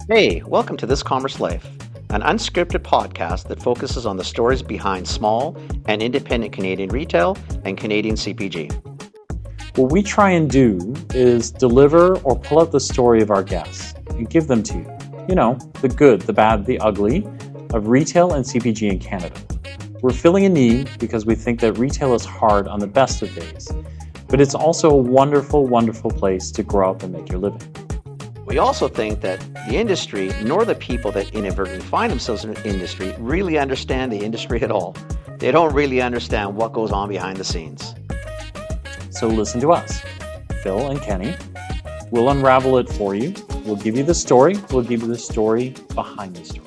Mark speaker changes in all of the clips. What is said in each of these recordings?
Speaker 1: Hey, welcome to This Commerce Life, an unscripted podcast that focuses on the stories behind small and independent Canadian retail and Canadian CPG.
Speaker 2: What we try and do is deliver or pull out the story of our guests and give them to you. You know, the good, the bad, the ugly of retail and CPG in Canada. We're filling a need because we think that retail is hard on the best of days, but it's also a wonderful, wonderful place to grow up and make your living.
Speaker 1: We also think that the industry, nor the people that inadvertently find themselves in the industry, really understand the industry at all. They don't really understand what goes on behind the scenes.
Speaker 2: So listen to us, Phil and Kenny. We'll unravel it for you. We'll give you the story. We'll give you the story behind the story.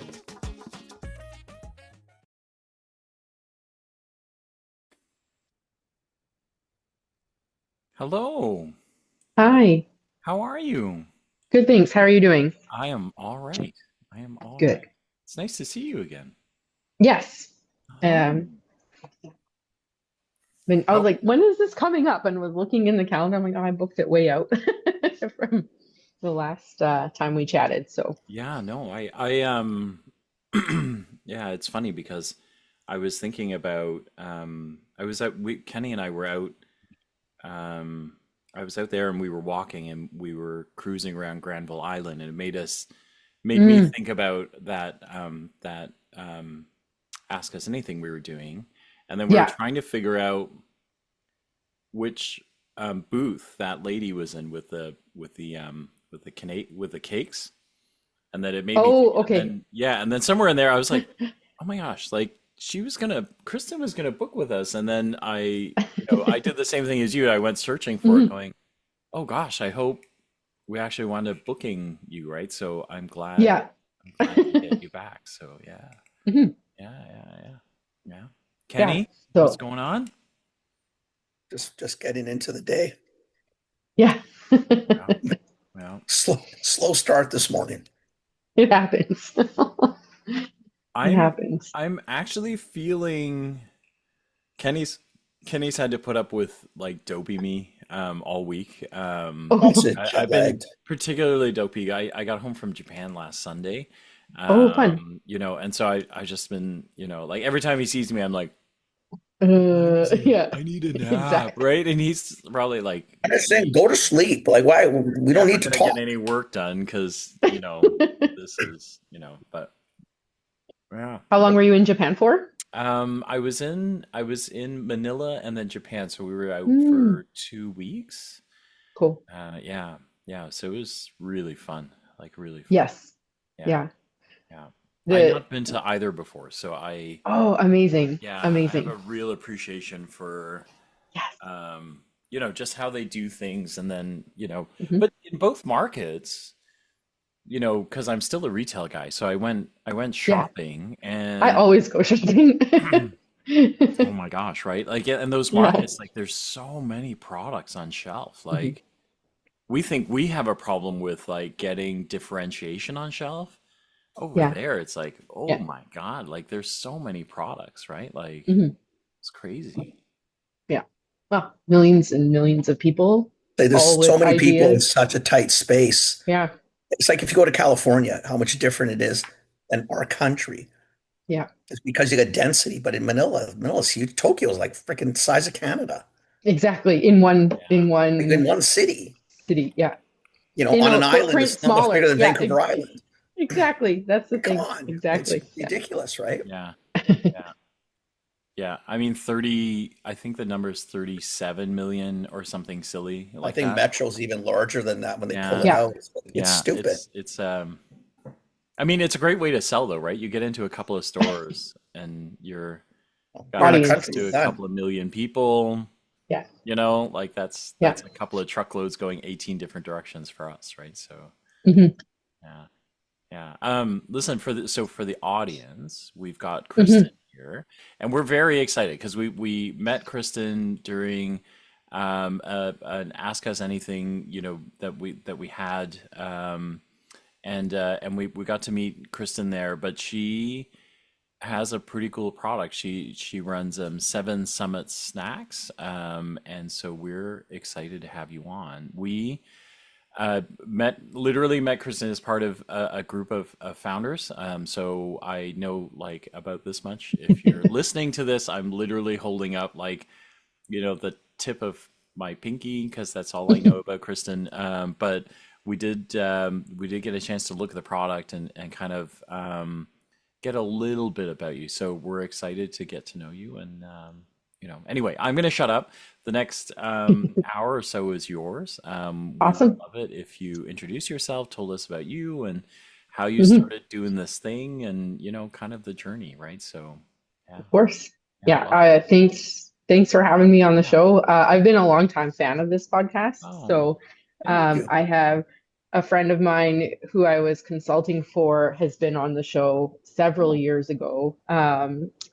Speaker 2: Hello.
Speaker 3: Hi.
Speaker 2: How are you?
Speaker 3: Good, thanks. How are you doing?
Speaker 2: I am all right.
Speaker 3: Good.
Speaker 2: Right. It's nice to see you again.
Speaker 3: Yes.
Speaker 2: Oh.
Speaker 3: I was like, when is this coming up? And was looking in the calendar. I'm like, oh, I booked it way out from the last time we chatted. So
Speaker 2: Yeah, no, yeah, it's funny because I was thinking about I was out Kenny and I were out I was out there and we were walking and we were cruising around Granville Island and it made me think about that Ask Us Anything we were doing. And then we were
Speaker 3: yeah.
Speaker 2: trying to figure out which booth that lady was in with the cakes, and that it made me
Speaker 3: Oh,
Speaker 2: think, and
Speaker 3: okay.
Speaker 2: then yeah, and then somewhere in there I was like, oh my gosh, like Kristen was gonna book with us, and then I did the same thing as you. I went searching for it,
Speaker 3: Mhm.
Speaker 2: going, oh gosh, I hope we actually wound up booking you, right? So
Speaker 3: Yeah.
Speaker 2: I'm glad to get you back. So yeah,
Speaker 3: Mhm.
Speaker 2: yeah.
Speaker 3: Yeah.
Speaker 2: Kenny, what's
Speaker 3: So
Speaker 2: going on?
Speaker 4: Just getting into the day.
Speaker 3: yeah.
Speaker 2: Yeah, well,
Speaker 4: Slow start this morning.
Speaker 3: It happens. It
Speaker 2: I'm
Speaker 3: happens.
Speaker 2: I'm actually feeling Kenny's Kenny's had to put up with like dopey me all week.
Speaker 4: That's
Speaker 3: Oh,
Speaker 4: it,
Speaker 2: I've
Speaker 4: jet
Speaker 2: been
Speaker 4: lagged.
Speaker 2: particularly dopey. I got home from Japan last Sunday.
Speaker 3: oh, fun.
Speaker 2: And so I just been, like every time he sees me, I'm like,
Speaker 3: Yeah.
Speaker 2: I need a nap,
Speaker 3: Exactly.
Speaker 2: right? And he's probably like,
Speaker 4: I just saying, go to sleep. Like, why? We don't
Speaker 2: never
Speaker 4: need to
Speaker 2: gonna get
Speaker 4: talk.
Speaker 2: any work done because, this is, but yeah.
Speaker 3: How long were you in Japan for?
Speaker 2: I was in Manila and then Japan, so we were out
Speaker 3: Mm,
Speaker 2: for 2 weeks.
Speaker 3: cool.
Speaker 2: Yeah, yeah. So it was really fun, like really fun.
Speaker 3: Yes.
Speaker 2: Yeah,
Speaker 3: Yeah.
Speaker 2: yeah. I'd
Speaker 3: The
Speaker 2: not been to either before, so
Speaker 3: Oh, amazing.
Speaker 2: I have
Speaker 3: Amazing.
Speaker 2: a real appreciation for,
Speaker 3: Yes.
Speaker 2: just how they do things, and then,
Speaker 3: Mhm.
Speaker 2: but in both markets, because I'm still a retail guy, so I went
Speaker 3: Yeah.
Speaker 2: shopping
Speaker 3: I
Speaker 2: and.
Speaker 3: always go shopping.
Speaker 2: Oh my gosh, right? Like, yeah, in those
Speaker 3: Yeah.
Speaker 2: markets, like there's so many products on shelf.
Speaker 3: Mhm.
Speaker 2: Like we think we have a problem with like getting differentiation on shelf. Over
Speaker 3: Yeah.
Speaker 2: there, it's like, oh
Speaker 3: Yeah.
Speaker 2: my God, like there's so many products, right? Like
Speaker 3: Mhm.
Speaker 2: it's crazy.
Speaker 3: Yeah. Well, millions and millions of people,
Speaker 4: Say,
Speaker 3: all
Speaker 4: there's so
Speaker 3: with
Speaker 4: many people in
Speaker 3: ideas.
Speaker 4: such a tight space.
Speaker 3: Yeah.
Speaker 4: It's like if you go to California, how much different it is than our country.
Speaker 3: Yeah.
Speaker 4: It's because you got density. But in Manila's huge. Tokyo is like freaking size of Canada,
Speaker 3: Exactly. In one
Speaker 2: Yeah.
Speaker 4: like in one city.
Speaker 3: city. Yeah.
Speaker 4: On an island,
Speaker 3: Footprint
Speaker 4: it's not much bigger
Speaker 3: smaller.
Speaker 4: than
Speaker 3: Yeah.
Speaker 4: Vancouver Island.
Speaker 3: Exactly. That's the
Speaker 4: Come
Speaker 3: thing.
Speaker 4: on, it's
Speaker 3: Exactly. Yeah.
Speaker 4: ridiculous, right?
Speaker 2: Yeah. Yeah. Yeah. I mean, I think the number is 37 million or something silly
Speaker 4: I
Speaker 2: like
Speaker 4: think
Speaker 2: that.
Speaker 4: Metro's even larger than that when they pull
Speaker 2: Yeah.
Speaker 4: it
Speaker 3: Yeah.
Speaker 4: out. It's
Speaker 2: Yeah.
Speaker 4: stupid.
Speaker 2: I mean, it's a great way to sell though, right? You get into a couple of stores and you're got
Speaker 4: You're in a
Speaker 3: Audience.
Speaker 2: access
Speaker 4: country,
Speaker 2: to
Speaker 4: you're
Speaker 2: a
Speaker 4: done.
Speaker 2: couple of million people,
Speaker 3: Yeah.
Speaker 2: like that's
Speaker 3: Yeah.
Speaker 2: a couple of truckloads going 18 different directions for us, right? So,
Speaker 3: Hmm.
Speaker 2: yeah. Yeah. Listen, for the audience, we've got
Speaker 3: Hmm.
Speaker 2: Kristen here, and we're very excited because we met Kristen during an Ask Us Anything, that we had, and we got to meet Kristen there, but she has a pretty cool product. She runs Seven Summit Snacks, and so we're excited to have you on. literally met Kristyn as part of a group of founders. So I know like about this much. If you're listening to this, I'm literally holding up like, the tip of my pinky because that's all I know about Kristyn. But we did get a chance to look at the product and kind of get a little bit about you. So we're excited to get to know you. And anyway, I'm going to shut up. The next hour or so is yours. We would
Speaker 3: Awesome.
Speaker 2: love it if you introduce yourself, told us about you and how you started doing this thing, and kind of the journey, right? So, yeah,
Speaker 3: Of course.
Speaker 2: yeah,
Speaker 3: Yeah. Thanks for having me on the show. I've been a longtime fan of this podcast.
Speaker 2: oh,
Speaker 3: So
Speaker 4: Thank you.
Speaker 3: I have a friend of mine who I was consulting for has been on the show several years ago.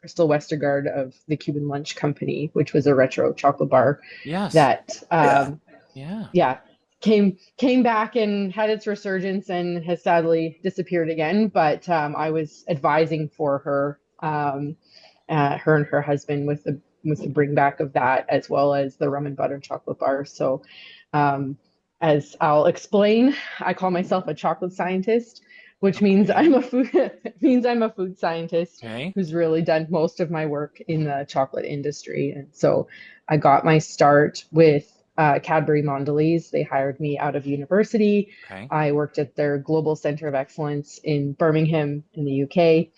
Speaker 3: Crystal Westergaard of the Cuban Lunch Company, which was a retro chocolate bar
Speaker 2: yes,
Speaker 3: that
Speaker 4: Yeah.
Speaker 2: yeah,
Speaker 3: came back and had its resurgence and has sadly disappeared again. But I was advising for her, her and her husband with the bring back of that, as well as the rum and butter chocolate bar. So as I'll explain, I call myself a chocolate scientist, which means
Speaker 2: Okay.
Speaker 3: I'm a food scientist
Speaker 2: okay,
Speaker 3: who's really done most of my work in the chocolate industry. And so I got my start with Cadbury Mondelez. They hired me out of university.
Speaker 2: okay,
Speaker 3: I worked at their Global Center of Excellence in Birmingham in the UK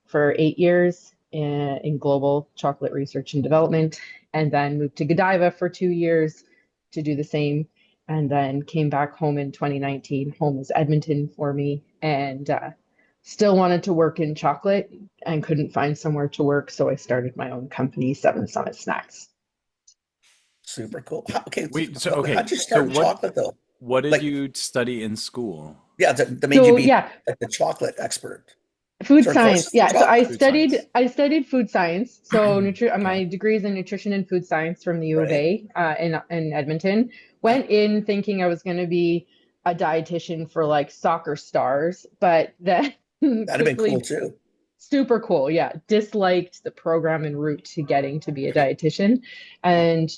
Speaker 3: for 8 years in global chocolate research and development, and then moved to Godiva for 2 years to do the same, and then came back home in 2019. Home was Edmonton for me, and still wanted to work in chocolate and couldn't find somewhere to work, so I started my own company, Seven Summit Snacks.
Speaker 4: Super cool. Okay.
Speaker 2: wait, so
Speaker 4: How'd you
Speaker 2: so
Speaker 4: start in chocolate though?
Speaker 2: what did
Speaker 4: Like,
Speaker 2: you study in school?
Speaker 4: yeah, that made you
Speaker 3: So
Speaker 4: be
Speaker 3: yeah,
Speaker 4: like the chocolate expert.
Speaker 3: food
Speaker 4: Is there
Speaker 3: science.
Speaker 4: courses in
Speaker 3: Yeah, so I
Speaker 4: chocolate?
Speaker 2: Food science.
Speaker 3: studied I studied food science. So
Speaker 2: Okay,
Speaker 3: my degree is in nutrition and food science from the U of
Speaker 4: Right.
Speaker 3: A in Edmonton. Went in thinking I was going to be a dietitian for like soccer stars, but then
Speaker 4: That'd have been cool
Speaker 3: quickly
Speaker 4: too.
Speaker 3: super cool. Yeah, disliked the program en route to getting to be a dietitian. And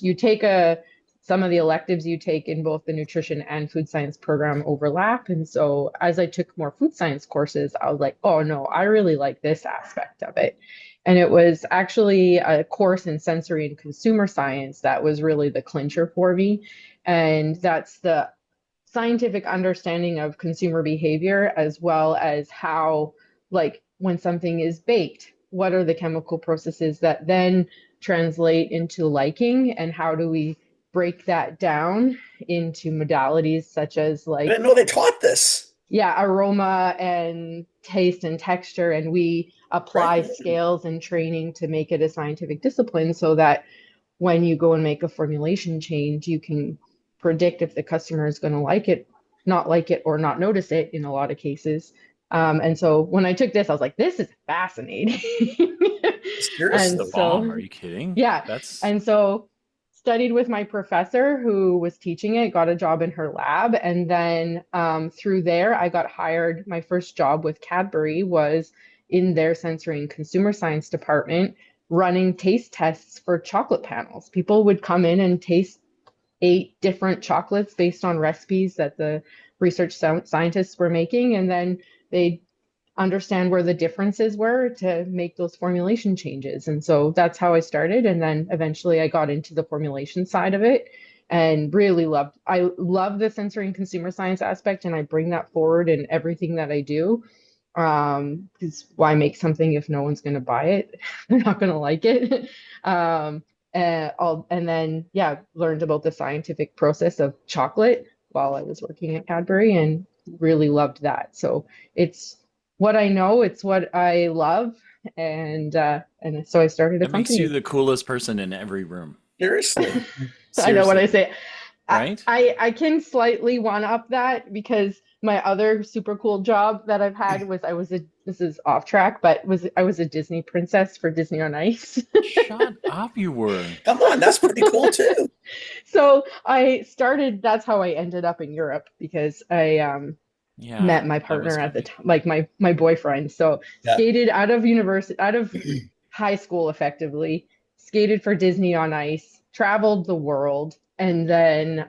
Speaker 3: some of the electives you take in both the nutrition and food science program overlap. And so as I took more food science courses, I was like, oh no, I really like this aspect of it. And it was actually a course in sensory and consumer science that was really the clincher for me. And that's the scientific understanding of consumer behavior, as well as how, like, when something is baked, what are the chemical processes that then translate into liking, and how do we break that down into modalities such as
Speaker 4: I
Speaker 3: like,
Speaker 4: didn't know they taught this.
Speaker 3: yeah, aroma and taste and texture, and we
Speaker 4: Right.
Speaker 3: apply scales and training to make it a scientific discipline so that when you go and make a formulation change, you can predict if the customer is going to like it, not like it, or not notice it in a lot of cases. And so when I took this, I was like, this is fascinating.
Speaker 4: Seriously.
Speaker 3: And
Speaker 2: the bomb. Are
Speaker 3: so,
Speaker 2: you kidding?
Speaker 3: yeah.
Speaker 2: That's
Speaker 3: And so studied with my professor who was teaching it, got a job in her lab. And then through there, I got hired. My first job with Cadbury was in their sensory and consumer science department, running taste tests for chocolate panels. People would come in and taste 8 different chocolates based on recipes that the research scientists were making, and then they'd understand where the differences were to make those formulation changes. And so that's how I started. And then eventually I got into the formulation side of it and really I love the sensory and consumer science aspect, and I bring that forward in everything that I do. Because why make something if no one's going to buy it? They're not going to like it. And then, yeah, learned about the scientific process of chocolate while I was working at Cadbury, and really loved that. So it's what I know, it's what I love, and so I started a
Speaker 2: that makes you
Speaker 3: company.
Speaker 2: the coolest person in every room.
Speaker 4: Seriously.
Speaker 3: I know what I
Speaker 2: Seriously,
Speaker 3: say.
Speaker 2: right?
Speaker 3: I can slightly one up that, because my other super cool job that I've had was this is off track, but I was a Disney princess for Disney on Ice.
Speaker 2: Shut up, you were.
Speaker 4: Come on, that's pretty cool too.
Speaker 3: So that's how I ended up in Europe, because I
Speaker 2: Yeah,
Speaker 3: met my
Speaker 2: that was
Speaker 3: partner at the
Speaker 2: funny.
Speaker 3: time, like my boyfriend. So
Speaker 4: Yeah.
Speaker 3: skated out of high school, effectively, skated for Disney on Ice, traveled the world, and then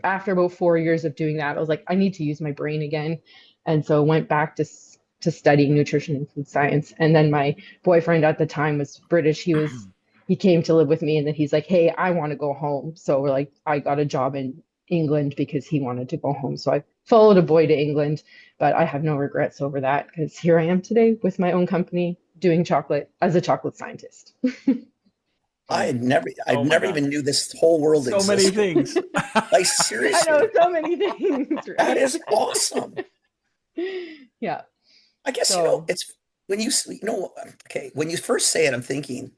Speaker 3: after about 4 years of doing that, I was like, I need to use my brain again. And so went back to studying nutrition and food science. And then my boyfriend at the time was British. He came to live with me, and then he's like, hey, I want to go home. So we're like, I got a job in England because he wanted to go home. So I followed a boy to England, but I have no regrets over that because here I am today with my own company doing chocolate as a chocolate scientist.
Speaker 4: I
Speaker 2: Oh my
Speaker 4: never
Speaker 2: God.
Speaker 4: even knew this whole world
Speaker 2: So many
Speaker 4: existed.
Speaker 2: things.
Speaker 4: Like
Speaker 3: I
Speaker 4: seriously,
Speaker 3: know so many things,
Speaker 4: that
Speaker 3: right?
Speaker 4: is awesome.
Speaker 3: Yeah.
Speaker 4: I guess
Speaker 3: So
Speaker 4: it's when okay, when you first say it, I'm thinking,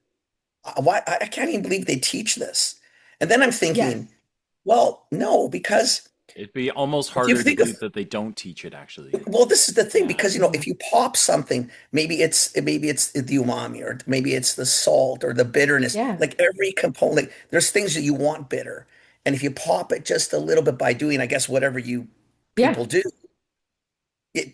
Speaker 4: why I can't even believe they teach this, and then I'm
Speaker 3: yes.
Speaker 4: thinking, well, no, because
Speaker 2: It'd be almost
Speaker 4: if you
Speaker 2: harder to
Speaker 4: think of
Speaker 2: believe that they don't teach it, actually.
Speaker 4: well, this is the thing
Speaker 2: Yeah.
Speaker 4: because
Speaker 3: Mhm.
Speaker 4: if you pop something, maybe it's the umami or maybe it's the salt or the bitterness.
Speaker 3: Yeah.
Speaker 4: Like every component, there's things that you want bitter, and if you pop it just a little bit by doing, I guess whatever you
Speaker 3: Yeah.
Speaker 4: people do, it,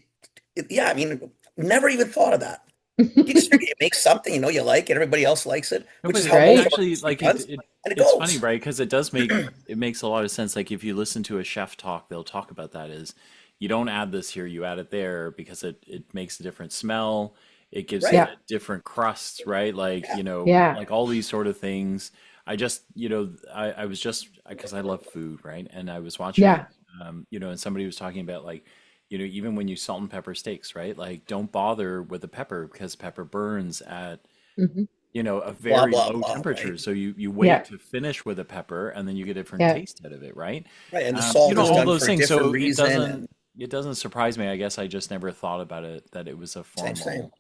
Speaker 4: yeah, I mean, never even thought of that. You just figure you make something, you like it, everybody else likes it,
Speaker 2: No,
Speaker 4: which
Speaker 2: but
Speaker 4: is how
Speaker 2: it
Speaker 4: most
Speaker 3: Right.
Speaker 4: of our
Speaker 2: actually
Speaker 4: industry
Speaker 2: like
Speaker 4: runs, and it
Speaker 2: it's funny,
Speaker 4: goes.
Speaker 2: right? Because it makes a lot of sense. Like if you listen to a chef talk, they'll talk about that is you don't add this here, you add it there because it makes a different smell. It gives
Speaker 4: Right.
Speaker 2: it
Speaker 3: Yeah.
Speaker 2: different crusts, right? Like,
Speaker 4: Yeah.
Speaker 3: Yeah.
Speaker 2: like all these sort of things. I just, I was just because I love food, right? And I was watching,
Speaker 3: Yeah.
Speaker 2: and somebody was talking about like, even when you salt and pepper steaks, right? Like don't bother with the pepper because pepper burns at
Speaker 3: Hmm.
Speaker 2: a
Speaker 4: Blah,
Speaker 2: very
Speaker 4: blah,
Speaker 2: low
Speaker 4: blah,
Speaker 2: temperature.
Speaker 4: right?
Speaker 2: So you wait
Speaker 3: Yeah.
Speaker 2: to finish with a pepper and then you get a different
Speaker 3: Yeah.
Speaker 2: taste out of it, right?
Speaker 4: Right. And the salt is
Speaker 2: All
Speaker 3: Absolutely.
Speaker 4: done
Speaker 2: those
Speaker 4: for a
Speaker 2: things.
Speaker 4: different
Speaker 2: So
Speaker 4: reason and
Speaker 2: it doesn't surprise me. I guess I just never thought about it that it was a
Speaker 4: same,
Speaker 2: formal.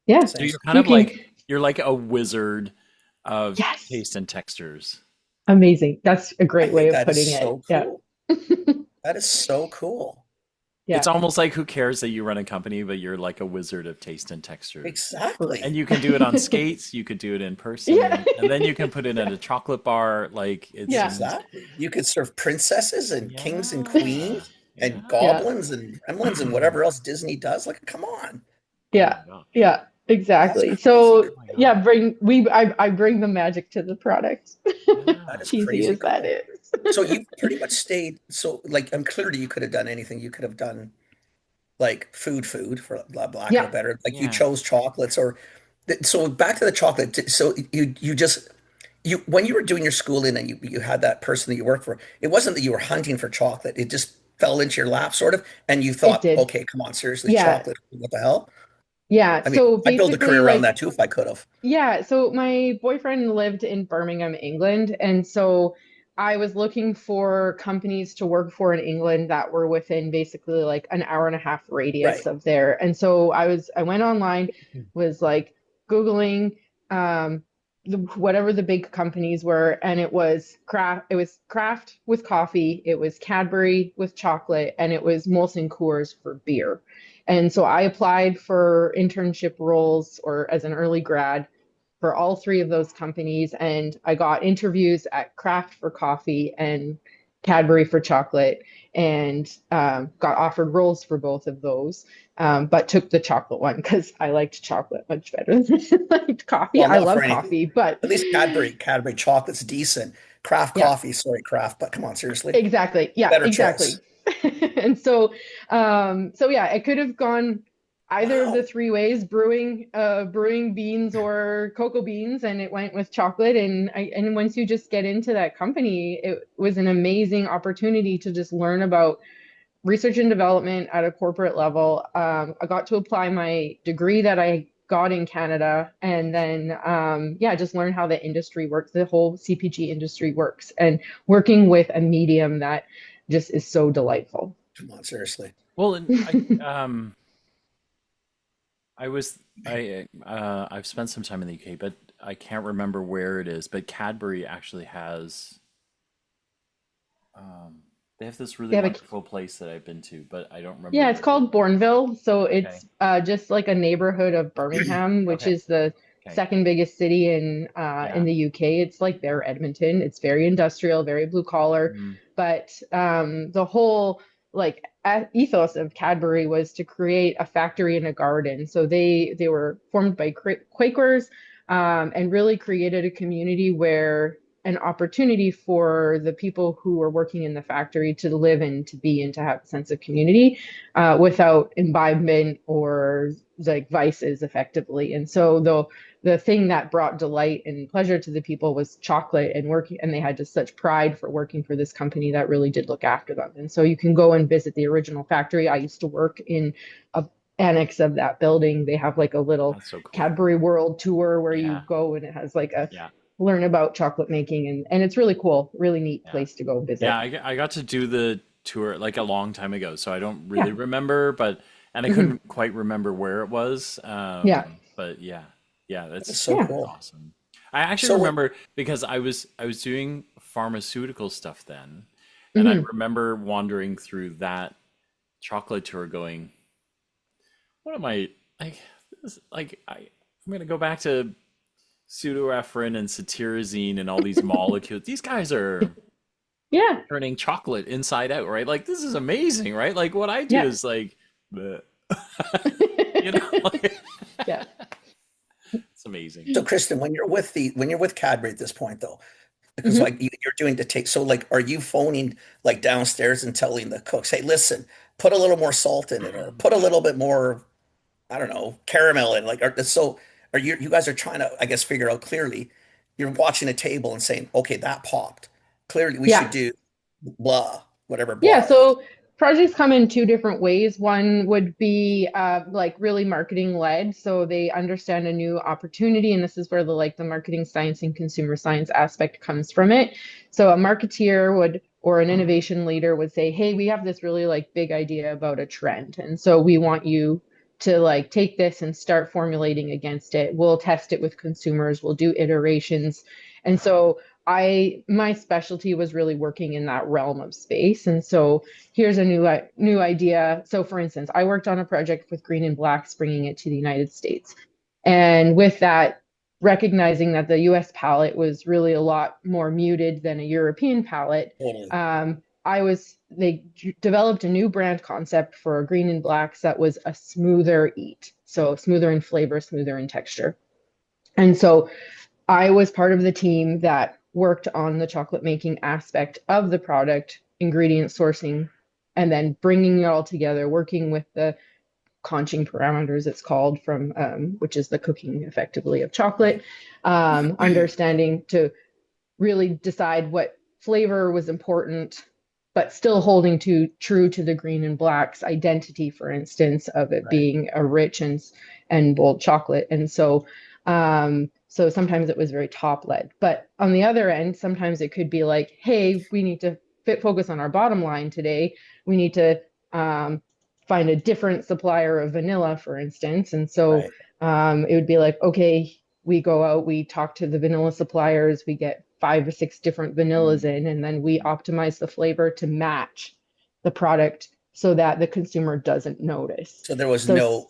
Speaker 3: Yeah.
Speaker 2: So
Speaker 4: same.
Speaker 2: you're kind
Speaker 3: You
Speaker 2: of
Speaker 3: can,
Speaker 2: like you're like a wizard of
Speaker 3: yes.
Speaker 2: taste and textures.
Speaker 3: Amazing. That's a
Speaker 4: I
Speaker 3: great way
Speaker 4: think
Speaker 3: of
Speaker 4: that is
Speaker 3: putting it.
Speaker 4: so
Speaker 3: Yeah.
Speaker 4: cool. That is so cool.
Speaker 2: It's
Speaker 3: Yeah.
Speaker 2: almost like who cares that you run a company, but you're like a wizard of taste and textures. And
Speaker 4: Exactly.
Speaker 2: you can do it on skates, you could do it in
Speaker 3: Yeah.
Speaker 2: person, and then you can put it in a chocolate bar. Like it
Speaker 3: Yeah.
Speaker 2: seems,
Speaker 4: Exactly. You could serve princesses and kings and
Speaker 2: yeah,
Speaker 4: queens and
Speaker 2: yeah.
Speaker 3: Yeah.
Speaker 4: goblins and gremlins and whatever else Disney does. Like, come on.
Speaker 2: Oh
Speaker 3: Yeah.
Speaker 2: my gosh.
Speaker 3: Yeah.
Speaker 4: That's
Speaker 3: Exactly.
Speaker 4: crazy.
Speaker 3: So
Speaker 2: Oh my
Speaker 3: yeah,
Speaker 2: gosh.
Speaker 3: I bring the magic to the product.
Speaker 4: That
Speaker 2: Yeah.
Speaker 4: is
Speaker 3: Cheesy
Speaker 4: crazy
Speaker 3: as that
Speaker 4: cool.
Speaker 3: is.
Speaker 4: So you pretty much stayed. So, like, I'm clearly you could have done anything. You could have done like food for lack of a
Speaker 3: Yeah.
Speaker 4: better. Like you
Speaker 2: Yeah.
Speaker 4: chose chocolates or so back to the chocolate. So you just when you were doing your schooling and you had that person that you worked for, it wasn't that you were hunting for chocolate. It just fell into your lap sort of, and you
Speaker 3: It
Speaker 4: thought,
Speaker 3: did.
Speaker 4: okay, come on, seriously,
Speaker 3: Yeah.
Speaker 4: chocolate, what the hell?
Speaker 3: Yeah.
Speaker 4: I mean,
Speaker 3: So
Speaker 4: I'd build a
Speaker 3: basically,
Speaker 4: career around
Speaker 3: like,
Speaker 4: that too if I could have.
Speaker 3: yeah, so my boyfriend lived in Birmingham, England, and so I was looking for companies to work for in England that were within basically like an hour and a half radius
Speaker 4: Right.
Speaker 3: of there. And so I went online, was like Googling whatever the big companies were, and it was Kraft with coffee, it was Cadbury with chocolate, and it was Molson Coors for beer. And so I applied for internship roles or as an early grad for all three of those companies. And I got interviews at Kraft for coffee and Cadbury for chocolate and got offered roles for both of those, but took the chocolate one because I liked chocolate much better than I liked coffee.
Speaker 4: Well,
Speaker 3: I
Speaker 4: not for
Speaker 3: love
Speaker 4: anything.
Speaker 3: coffee, but
Speaker 4: At least Cadbury chocolate's decent. Kraft
Speaker 3: yeah,
Speaker 4: coffee, sorry, Kraft, but come on, seriously,
Speaker 3: exactly. Yeah,
Speaker 4: better choice.
Speaker 3: exactly. And so yeah, it could have gone either of the
Speaker 4: Wow.
Speaker 3: three ways, brewing beans or cocoa beans, and it went with chocolate. And once you just get into that company, it was an amazing opportunity to just learn about research and development at a corporate level. I got to apply my degree that I got in Canada, and then yeah, just learn how the industry works, the whole CPG industry works, and working with a medium that just is so delightful.
Speaker 4: Come on, seriously.
Speaker 2: Well, and I was I've spent some time in the UK, but I can't remember where it is. But Cadbury actually has they have this really
Speaker 3: They have a
Speaker 2: wonderful place that I've been to, but I don't remember
Speaker 3: Yeah, it's
Speaker 2: where it is.
Speaker 3: called Bourneville. So
Speaker 2: Okay.
Speaker 3: it's just like a neighborhood of Birmingham, which
Speaker 2: Okay.
Speaker 3: is the
Speaker 2: Okay.
Speaker 3: second biggest city in
Speaker 2: Yeah.
Speaker 3: the UK. It's like
Speaker 2: Yeah.
Speaker 3: their Edmonton. It's very industrial, very blue collar,
Speaker 2: Mm.
Speaker 3: but the whole like ethos of Cadbury was to create a factory in a garden. So they were formed by Quakers and really created a community where an opportunity for the people who were working in the factory to live and to be and to have a sense of community without imbibement or like vices effectively. And so the thing that brought delight and pleasure to the people was chocolate and working, and they had just such pride for working for this company that really did look after them. And so you can go and visit the original factory. I used to work in a annex of that building. They have like a little
Speaker 2: That's so cool.
Speaker 3: Cadbury World tour where
Speaker 2: Yeah.
Speaker 3: you go, and it has like a
Speaker 2: Yeah.
Speaker 3: learn about chocolate making, and it's really cool, really neat place to go visit.
Speaker 2: Yeah, I got to do the tour like a long time ago, so I don't really
Speaker 3: Yeah.
Speaker 2: remember, and I couldn't quite remember where it was.
Speaker 3: Yeah.
Speaker 2: But yeah,
Speaker 4: That's so
Speaker 3: Yeah.
Speaker 4: cool.
Speaker 2: awesome. I actually
Speaker 4: So
Speaker 2: remember because I was doing pharmaceutical stuff then, and I
Speaker 3: Mhm.
Speaker 2: remember wandering through that chocolate tour, going, "What am I like? I'm gonna go back to pseudoephedrine and cetirizine and all these molecules. These guys are
Speaker 3: Yeah.
Speaker 2: turning chocolate inside out, right? Like this is amazing, right? Like what I do
Speaker 3: Yeah.
Speaker 2: is like, bleh. You know, like,
Speaker 3: Yeah.
Speaker 2: it's amazing.
Speaker 4: so Kristyn, when you're with Cadbury at this point though, because
Speaker 3: Mhm.
Speaker 4: like you're doing the take, so like are you phoning like downstairs and telling the cooks, hey, listen, put a little more salt in it or put a little bit more, I don't know, caramel in, like are you guys are trying to, I guess, figure out clearly, you're watching a table and saying, okay, that popped. Clearly we should
Speaker 3: Yeah.
Speaker 4: do blah, whatever
Speaker 3: Yeah,
Speaker 4: blah is.
Speaker 3: so projects come in two different ways. One would be like really marketing led, so they understand a new opportunity, and this is where the marketing science and consumer science aspect comes from it. So a marketeer would or an innovation leader would say, "Hey, we have this really like big idea about a trend, and so we want you to like take this and start formulating against it. We'll test it with consumers, we'll do iterations." And so my specialty was really working in that realm of space. And so here's a new idea. So for instance, I worked on a project with Green and Blacks, bringing it to the United States. And with that, recognizing that the US palate was really a lot more muted than a European palate,
Speaker 4: Totally.
Speaker 3: they developed a new brand concept for Green and Blacks that was a smoother eat. So smoother in flavor, smoother in texture. And so I was part of the team that worked on the chocolate making aspect of the product, ingredient sourcing, and then bringing it all together, working with the conching parameters, it's called, from which is the cooking effectively of chocolate, understanding to really decide what flavor was important, but still holding true to the Green and Blacks identity, for instance, of it
Speaker 4: Right.
Speaker 3: being a rich and bold chocolate. And so so sometimes it was very top led, but on the other end, sometimes it could be like, hey, we need to focus on our bottom line today. We need to find a different supplier of vanilla, for instance. And so
Speaker 4: Right.
Speaker 3: it would be like, okay, we go out, we talk to the vanilla suppliers, we get 5 or 6 different vanillas in, and then we optimize the flavor to match the product so that the consumer doesn't notice.
Speaker 4: So there was
Speaker 3: So
Speaker 4: no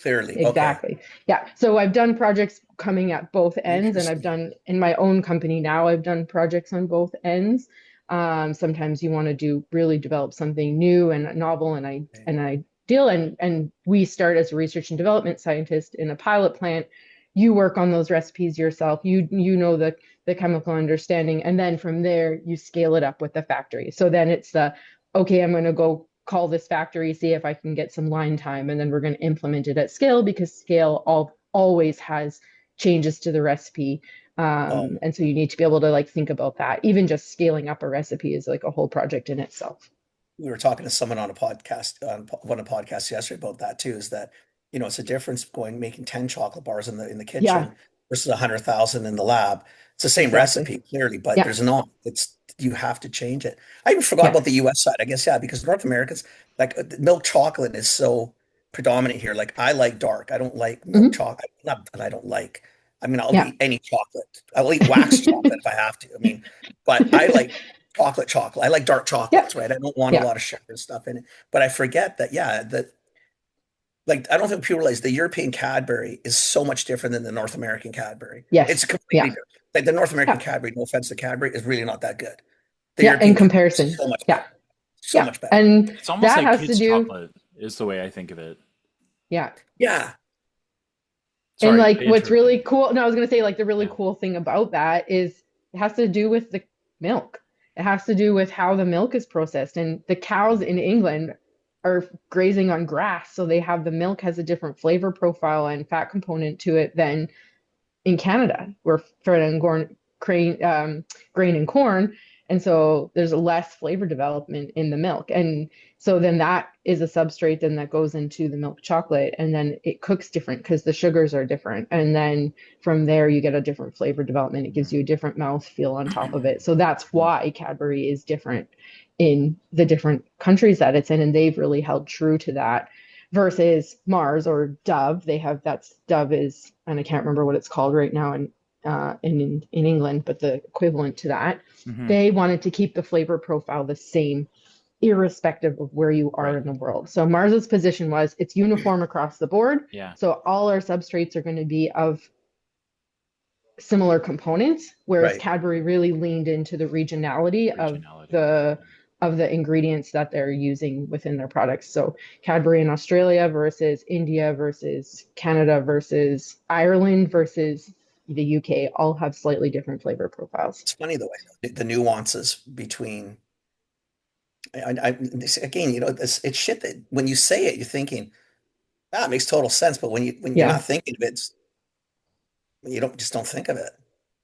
Speaker 4: clearly. Okay.
Speaker 3: exactly. Yeah. So I've done projects coming at both ends, and I've
Speaker 4: Interesting.
Speaker 3: done in my own company now, I've done projects on both ends. Sometimes you want to really develop something new and novel and ideal, and we start as a research and development scientist in a pilot plant. You work on those recipes yourself. You know the chemical understanding, and then from there you scale it up with the factory. So then it's okay, I'm going to go call this factory, see if I can get some line time, and then we're going to implement it at scale, because scale always has changes to the recipe. And so you need to be able to like think about that. Even just scaling up a recipe is like a whole project in itself.
Speaker 4: We were talking to someone on one of the podcasts yesterday about that too, is that, it's a difference making 10 chocolate bars in the
Speaker 3: Yeah,
Speaker 4: kitchen versus 100,000 in the lab. It's the same
Speaker 3: exactly.
Speaker 4: recipe, clearly, but
Speaker 3: Yeah,
Speaker 4: there's not. You have to change it. I even forgot
Speaker 3: yeah.
Speaker 4: about the US side, I guess, yeah, because North Americans, like milk chocolate is so predominant here. Like I like dark. I don't like milk
Speaker 3: Mhm.
Speaker 4: chocolate. Not that I don't like. I mean, I'll
Speaker 3: Yeah.
Speaker 4: eat any chocolate. I'll eat wax chocolate if I have to. I mean, but I like chocolate. I like dark
Speaker 3: Yeah,
Speaker 4: chocolates, right? I don't want a
Speaker 3: yeah.
Speaker 4: lot of sugar and stuff in it. But I forget that, yeah, that like I don't think people realize the European Cadbury is so much different than the North American Cadbury. It's
Speaker 3: Yes.
Speaker 4: completely
Speaker 3: Yeah.
Speaker 4: different. Like the North American
Speaker 3: Yeah.
Speaker 4: Cadbury, no offense to Cadbury, is really not that good. The
Speaker 3: Yeah. In
Speaker 4: European Cadbury is
Speaker 3: comparison.
Speaker 4: so much
Speaker 3: Yeah.
Speaker 4: better. So
Speaker 3: Yeah.
Speaker 4: much better.
Speaker 3: And
Speaker 2: It's almost
Speaker 3: that
Speaker 2: like
Speaker 3: has to
Speaker 2: kids'
Speaker 3: do,
Speaker 2: chocolate is the way I think of it.
Speaker 3: yeah.
Speaker 4: Yeah.
Speaker 3: And
Speaker 2: Sorry,
Speaker 3: like
Speaker 2: I
Speaker 3: what's
Speaker 2: interrupted
Speaker 3: really
Speaker 2: you.
Speaker 3: cool, no, I was going to say like the really
Speaker 2: Yeah.
Speaker 3: cool thing about that is It has to do with the milk. It has to do with how the milk is processed. And the cows in England are grazing on grass, so they have the milk has a different flavor profile and fat component to it than in Canada, we're fed on grain and corn. And so there's less flavor development in the milk. And so then that is a substrate then that goes into the milk chocolate. And then it cooks different because the sugars are different. And then from there, you get a different flavor development. It gives you a different mouth feel on top of it. So that's why Cadbury is different in the different countries that it's in. And they've really held true to that versus Mars or Dove. They have Dove is, and I can't remember what it's called right now in England, but the equivalent to that. They wanted to keep the flavor profile the same, irrespective of where you are in the world. So Mars's position was it's uniform across the board.
Speaker 2: Yeah.
Speaker 3: So all our substrates are going to be of similar components, whereas Cadbury really leaned into the regionality. Of the ingredients that they're using within their products. So Cadbury in Australia versus India versus Canada versus Ireland versus the UK all have slightly different flavor profiles.
Speaker 4: It's funny the way the nuances between, again, you know, it's shit that when you say it, you're thinking, it makes total sense. But when you're not thinking of it, you don't think of it.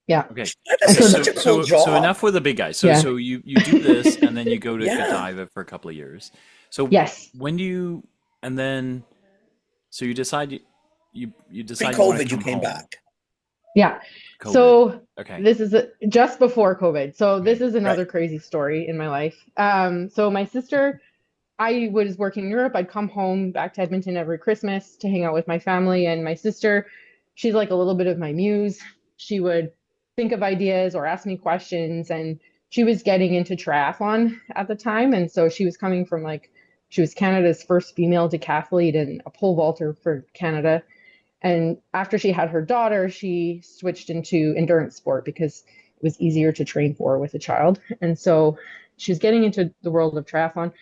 Speaker 3: Yeah.
Speaker 2: Okay.
Speaker 4: That's such a cool job.
Speaker 2: So enough with the big guys. So you do this and then you go to Godiva for a couple of years. So when do you, and then, so you decide you decide
Speaker 4: pre-COVID you came back.
Speaker 3: Yeah.
Speaker 2: COVID.
Speaker 3: So
Speaker 2: this
Speaker 3: is just before COVID. So this is another crazy story in my life. So my sister, I was working in Europe. I'd come home back to Edmonton every Christmas to hang out with my family. And my sister, she's like a little bit of my muse. She would think of ideas or ask me questions. And she was getting into triathlon at the time. And so she was coming from she was Canada's first female decathlete and a pole vaulter for Canada. And after she had her daughter, she switched into endurance sport because it was easier to train for with a child. And so she's getting into the world of triathlon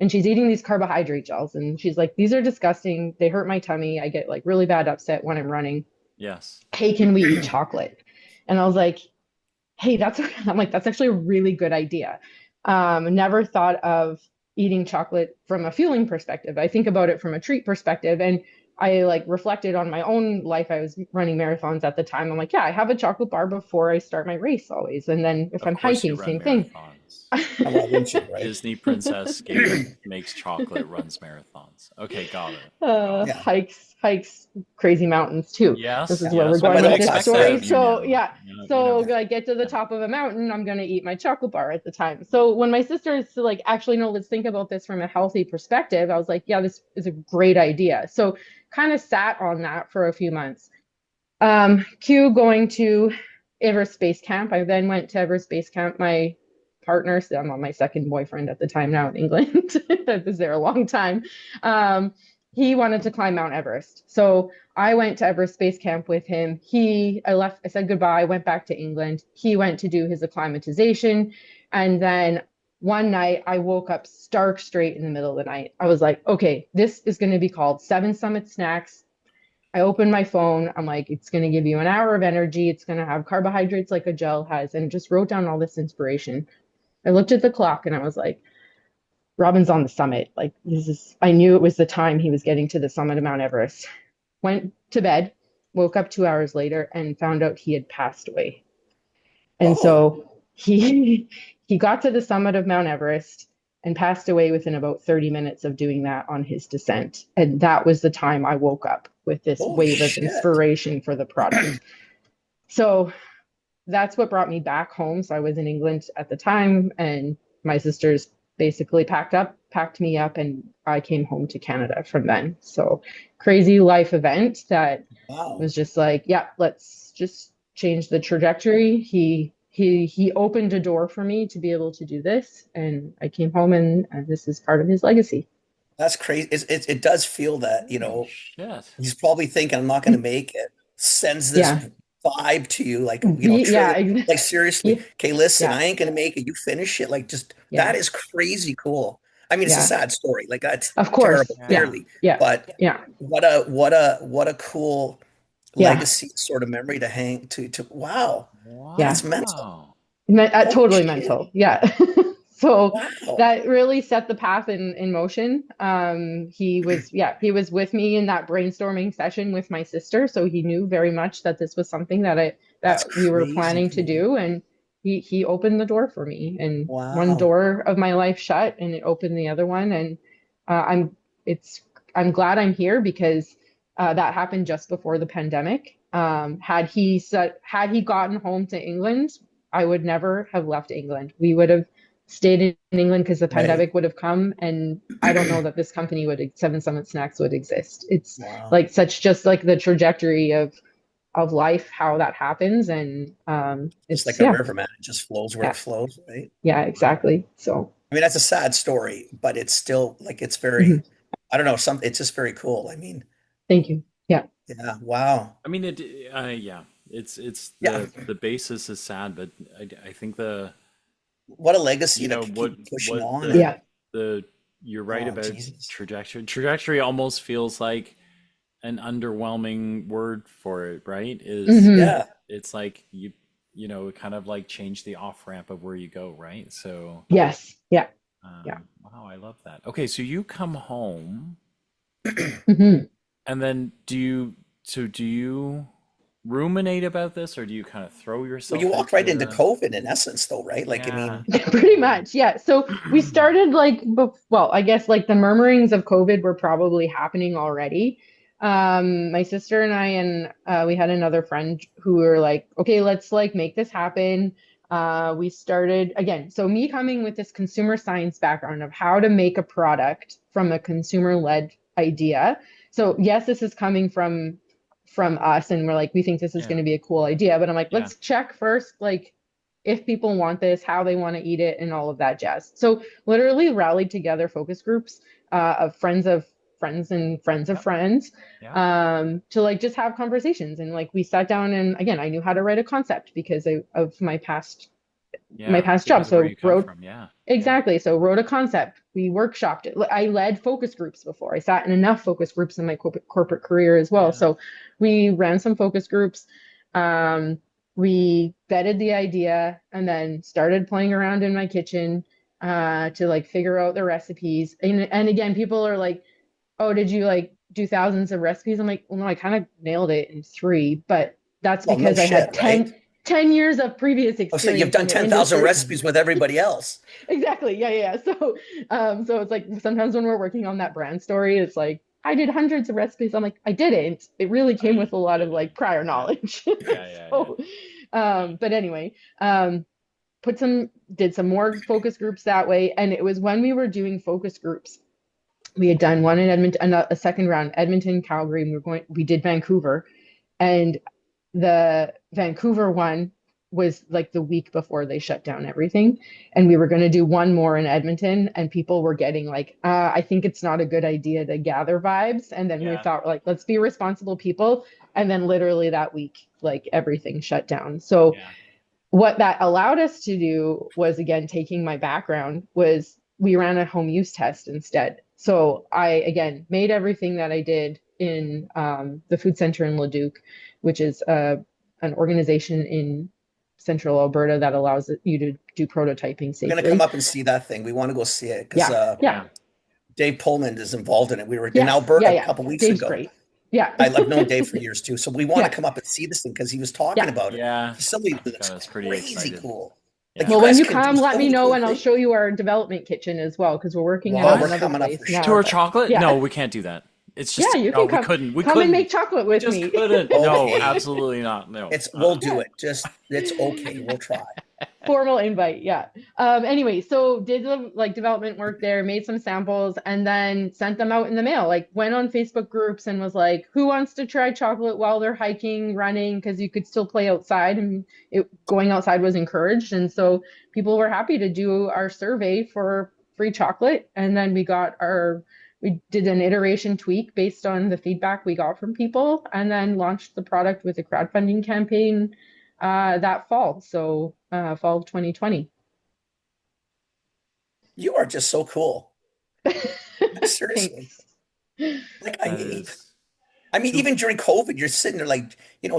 Speaker 3: and she's eating these carbohydrate gels. And she's like, these are disgusting. They hurt my tummy. I get really bad upset when I'm running.
Speaker 2: Yes.
Speaker 3: Hey, can we eat chocolate? And I was like, hey, that's actually a really good idea. Never thought of eating chocolate from a fueling perspective. I think about it from a treat perspective. And I reflected on my own life. I was running marathons at the time. I'm like, I have a chocolate bar before I start my race always. And then if I'm hiking, same thing.
Speaker 2: Disney princess makes chocolate, runs marathons. Okay, got it.
Speaker 3: Hikes crazy mountains too.
Speaker 2: Yes.
Speaker 3: This is where we're going with this story. So I get to the
Speaker 2: Okay.
Speaker 3: top of a mountain, I'm going to eat my chocolate bar at the time. So when my sister is actually, no, let's think about this from a healthy perspective. I was like, this is a great idea. So kind of sat on that for a few months. Q going to Everest Space Camp. I then went to Everest Space Camp. My partner, so I'm on my second boyfriend at the time now in England. I was there a long time. He wanted to climb Mount Everest. So I went to Everest Space Camp with him. I said goodbye, went back to England. He went to do his acclimatization. And then one night I woke up stark straight in the middle of the night. I was like, okay, this is going to be called 7 Summit Snacks. I opened my phone. I'm like, it's going to give you an hour of energy. It's going to have carbohydrates like a gel has, and just wrote down all this inspiration. I looked at the clock and I was like, Robin's on the summit. I knew it was the time he was getting to the summit of Mount Everest. Went to bed, woke up 2 hours later and found out he had passed away. And so he got to the summit of Mount Everest and passed away within about 30 minutes of doing that on his descent. And that was the time I woke up with this wave of inspiration for the product. So that's what brought me back home. So I was in England at the time, and my sisters basically packed me up, and I came home to Canada from then. So crazy life event that was just like, let's just change the trajectory. He opened a door for me to be able to do this, and I came home, and this is part of his legacy.
Speaker 4: That's crazy. It does feel that, he's probably thinking, I'm not going to make it. Sends this vibe to you, seriously. Okay, listen, I ain't going to make it. You finish it. That is crazy cool. I mean, it's a sad story. That's
Speaker 3: of course
Speaker 4: terrible, clearly. But what a cool legacy sort of memory to hang to. Wow.
Speaker 3: Yeah.
Speaker 4: That's mental. Holy
Speaker 3: Totally
Speaker 4: shit.
Speaker 3: mental. Yeah. So
Speaker 4: Wow.
Speaker 3: that really set the path in motion. He was with me in that brainstorming session with my sister, so he knew very much that this was something
Speaker 4: That's
Speaker 3: that we were
Speaker 4: crazy
Speaker 3: planning to
Speaker 4: cool.
Speaker 3: do, and he opened the door for me. And one
Speaker 4: Wow.
Speaker 3: door of my life shut, and it opened the other one. And I'm it's I'm glad I'm here because that happened just before the pandemic. Had he gotten home to England, I would never have left England. We would have stayed in England because the
Speaker 4: Right.
Speaker 3: pandemic would have come, and I don't know that this company Seven Summit Snacks would exist. It's
Speaker 4: Wow.
Speaker 3: like such just like the trajectory of life, how that happens, and
Speaker 4: Just
Speaker 3: it's
Speaker 4: like a river, man. It just flows where
Speaker 3: yeah,
Speaker 4: it flows, right?
Speaker 3: yeah,
Speaker 4: Wow.
Speaker 3: exactly. So
Speaker 4: I mean, that's a sad story, but it's still like it's very,
Speaker 3: mhm.
Speaker 4: I don't know, it's just very cool. I mean,
Speaker 3: Thank you. Yeah,
Speaker 4: yeah, wow.
Speaker 2: I mean, yeah, it's
Speaker 4: Yeah.
Speaker 2: the basis is sad, but I think the
Speaker 4: What a legacy
Speaker 2: you
Speaker 4: to
Speaker 2: know
Speaker 4: keep pushing
Speaker 2: what
Speaker 4: on and
Speaker 3: yeah,
Speaker 2: the you're right
Speaker 4: oh
Speaker 2: about
Speaker 4: Jesus.
Speaker 2: trajectory. Trajectory almost feels like an underwhelming word for it, right? Is
Speaker 3: hmm
Speaker 4: Yeah.
Speaker 2: it's like you know kind of like change the off ramp of where you go, right? So
Speaker 3: yes, yeah, yeah.
Speaker 2: wow, I love that. Okay, so you come home,
Speaker 3: hmm
Speaker 2: and then do you ruminate about this, or do you kind of throw
Speaker 4: Well, you
Speaker 2: yourself
Speaker 4: walked right
Speaker 2: into
Speaker 4: into
Speaker 2: the
Speaker 4: COVID in essence, though, right? Like, I
Speaker 2: yeah?
Speaker 4: mean,
Speaker 3: Pretty much, yeah. So we started like, well, I guess like the murmurings of COVID were probably happening already. My sister and I and we had another friend who were like, okay, let's like make this happen. We started again. So me coming with this consumer science background of how to make a product from a consumer-led idea. So yes, this is coming from us, and we're like, we think this is
Speaker 2: Yeah,
Speaker 3: going to be a cool idea. But I'm like,
Speaker 2: yeah,
Speaker 3: let's check first, like if people want this, how they want to eat it, and all of that jazz. So literally rallied together focus groups of friends and friends of
Speaker 2: yep,
Speaker 3: friends
Speaker 2: yeah,
Speaker 3: to like just have conversations. And like we sat down, and again, I knew how to write a concept because of my
Speaker 2: yeah,
Speaker 3: past job.
Speaker 2: because of where
Speaker 3: So
Speaker 2: you come
Speaker 3: wrote
Speaker 2: from. Yeah, yeah,
Speaker 3: exactly. So wrote a concept. We workshopped it. I led focus groups before. I sat in enough focus groups in my corporate career as well.
Speaker 2: yeah,
Speaker 3: So we ran some focus groups. Um, we vetted the idea and then started playing around in my kitchen to like figure out the recipes. And again, people are like, "Oh, did you like do thousands of recipes?" I'm like, "Well, no, I kind of nailed it in three, but that's
Speaker 4: well, no
Speaker 3: because I
Speaker 4: shit,
Speaker 3: had
Speaker 4: right?
Speaker 3: 10 years of previous
Speaker 4: Oh, so you've
Speaker 3: experience
Speaker 4: done
Speaker 3: in the
Speaker 4: 10,000
Speaker 3: industry."
Speaker 4: recipes with everybody else.
Speaker 3: Exactly. Yeah, yeah. So it's like sometimes when we're working on that brand story, it's like I did hundreds of recipes. I'm like, I didn't. It really came with a lot of like prior
Speaker 2: yeah,
Speaker 3: knowledge.
Speaker 2: yeah, yeah, yeah,
Speaker 3: So, but anyway, did some more focus groups that way, and it was when we were doing focus groups. We had done one in Edmonton, a second round, Edmonton, Calgary, and we did Vancouver, and the Vancouver one was like the week before they shut down everything. And we were going to do one more in Edmonton, and people were getting like, I think it's not a good idea to gather vibes. And then we
Speaker 2: yeah,
Speaker 3: thought, like, let's be responsible people. And then literally that week, like everything shut down. So
Speaker 2: yeah,
Speaker 3: what that allowed us to do was, again, taking my background, was we ran a home use test instead. So I, again, made everything that I did in the food center in Leduc, which is an organization in central Alberta that allows you to do prototyping
Speaker 4: We're gonna come
Speaker 3: safely.
Speaker 4: up and see that thing. We want to go see it because
Speaker 3: Yeah, yeah,
Speaker 2: yeah.
Speaker 4: Dave Pullman is involved in it. We were in
Speaker 3: yes,
Speaker 4: Alberta
Speaker 3: yeah,
Speaker 4: a
Speaker 3: yeah.
Speaker 4: couple weeks
Speaker 3: Dave's
Speaker 4: ago.
Speaker 3: great. Yeah,
Speaker 4: I've known Dave for years too, so we want to
Speaker 3: yeah,
Speaker 4: come up and see this thing because he was talking
Speaker 3: yeah.
Speaker 4: about it.
Speaker 2: Yeah,
Speaker 4: Facility looks
Speaker 2: got us pretty
Speaker 4: crazy
Speaker 2: excited.
Speaker 4: cool. Like you
Speaker 2: Yeah.
Speaker 3: Well, when
Speaker 4: guys
Speaker 3: you
Speaker 4: can do
Speaker 3: come, let
Speaker 4: so
Speaker 3: me
Speaker 4: many
Speaker 3: know
Speaker 4: cool
Speaker 3: and I'll
Speaker 4: things.
Speaker 3: show you our development kitchen as well, because we're working in
Speaker 4: Well, we're
Speaker 3: another
Speaker 4: coming up for
Speaker 3: place
Speaker 2: To our
Speaker 3: now.
Speaker 4: sure.
Speaker 2: chocolate?
Speaker 3: Yeah,
Speaker 2: No, we can't do that. It's
Speaker 3: yeah,
Speaker 2: just
Speaker 3: you
Speaker 2: no,
Speaker 3: can come.
Speaker 2: we
Speaker 3: Come and make
Speaker 2: couldn't.
Speaker 3: chocolate
Speaker 2: We
Speaker 3: with
Speaker 2: just
Speaker 3: me.
Speaker 2: couldn't. No,
Speaker 4: Okay.
Speaker 2: absolutely not. No.
Speaker 4: We'll do
Speaker 3: Yeah.
Speaker 4: it. Just it's okay. We'll try.
Speaker 3: Formal invite, yeah. Anyway, so did the like development work there, made some samples, and then sent them out in the mail. Like went on Facebook groups and was like, "Who wants to try chocolate while they're hiking, running?" Because you could still play outside, and going outside was encouraged. And so people were happy to do our survey for free chocolate, and then we did an iteration tweak based on the feedback we got from people, and then launched the product with a crowdfunding campaign that fall. So fall of 2020.
Speaker 4: You are just so cool. Seriously.
Speaker 3: Thanks.
Speaker 4: Like I
Speaker 2: That
Speaker 4: mean,
Speaker 2: is.
Speaker 4: I mean, even during COVID, you're sitting there like,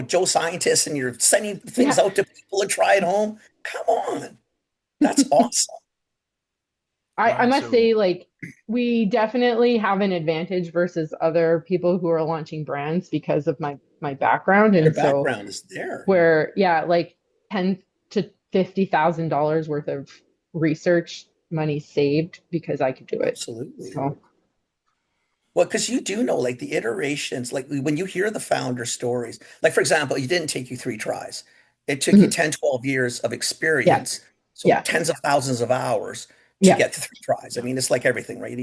Speaker 4: Joe Scientist, and you're sending things
Speaker 3: Yeah.
Speaker 4: out to people to try at home. Come on. That's awesome.
Speaker 3: I
Speaker 2: Wow.
Speaker 3: must
Speaker 2: So
Speaker 3: say, like, we definitely have an advantage versus other people who are launching brands because of my background.
Speaker 4: Your
Speaker 3: And so
Speaker 4: background is there.
Speaker 3: where, yeah, like ten to $50,000 worth of research money saved because I could do it.
Speaker 4: Absolutely.
Speaker 3: So
Speaker 4: Well, because you do know, like the iterations, like when you hear the founder stories, like for example, it didn't take you 3 tries. It took you
Speaker 3: mhm.
Speaker 4: 10, 12 years of
Speaker 3: Yeah,
Speaker 4: experience. So
Speaker 3: yeah,
Speaker 4: tens of thousands of hours to
Speaker 3: yeah,
Speaker 4: get to 3 tries. I mean, it's like everything, right?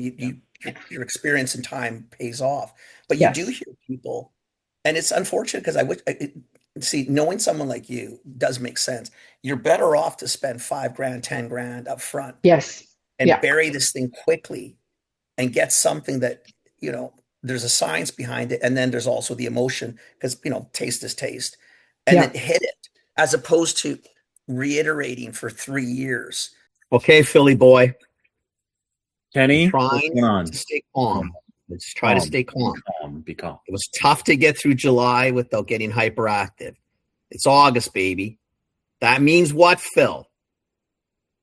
Speaker 4: Your experience and time pays off. But you do
Speaker 3: yes,
Speaker 4: hear people, and it's unfortunate because I wish, see, knowing someone like you does make sense. You're better off to spend 5 grand, 10 grand up front
Speaker 3: yes,
Speaker 4: and
Speaker 3: yeah,
Speaker 4: bury this thing quickly and get something that, you know, there's a science behind it. And then there's also the emotion because, taste is taste. And then
Speaker 3: yeah.
Speaker 4: hit it as opposed to reiterating for 3 years. Okay, Philly boy, I'm
Speaker 2: Kenny, what's
Speaker 4: trying
Speaker 2: going on?
Speaker 4: to stay
Speaker 2: Calm,
Speaker 4: calm. Let's try to
Speaker 2: calm,
Speaker 4: stay
Speaker 2: be
Speaker 4: calm.
Speaker 2: calm, be calm.
Speaker 4: It was tough to get through July without getting hyperactive. It's August, baby. That means what, Phil?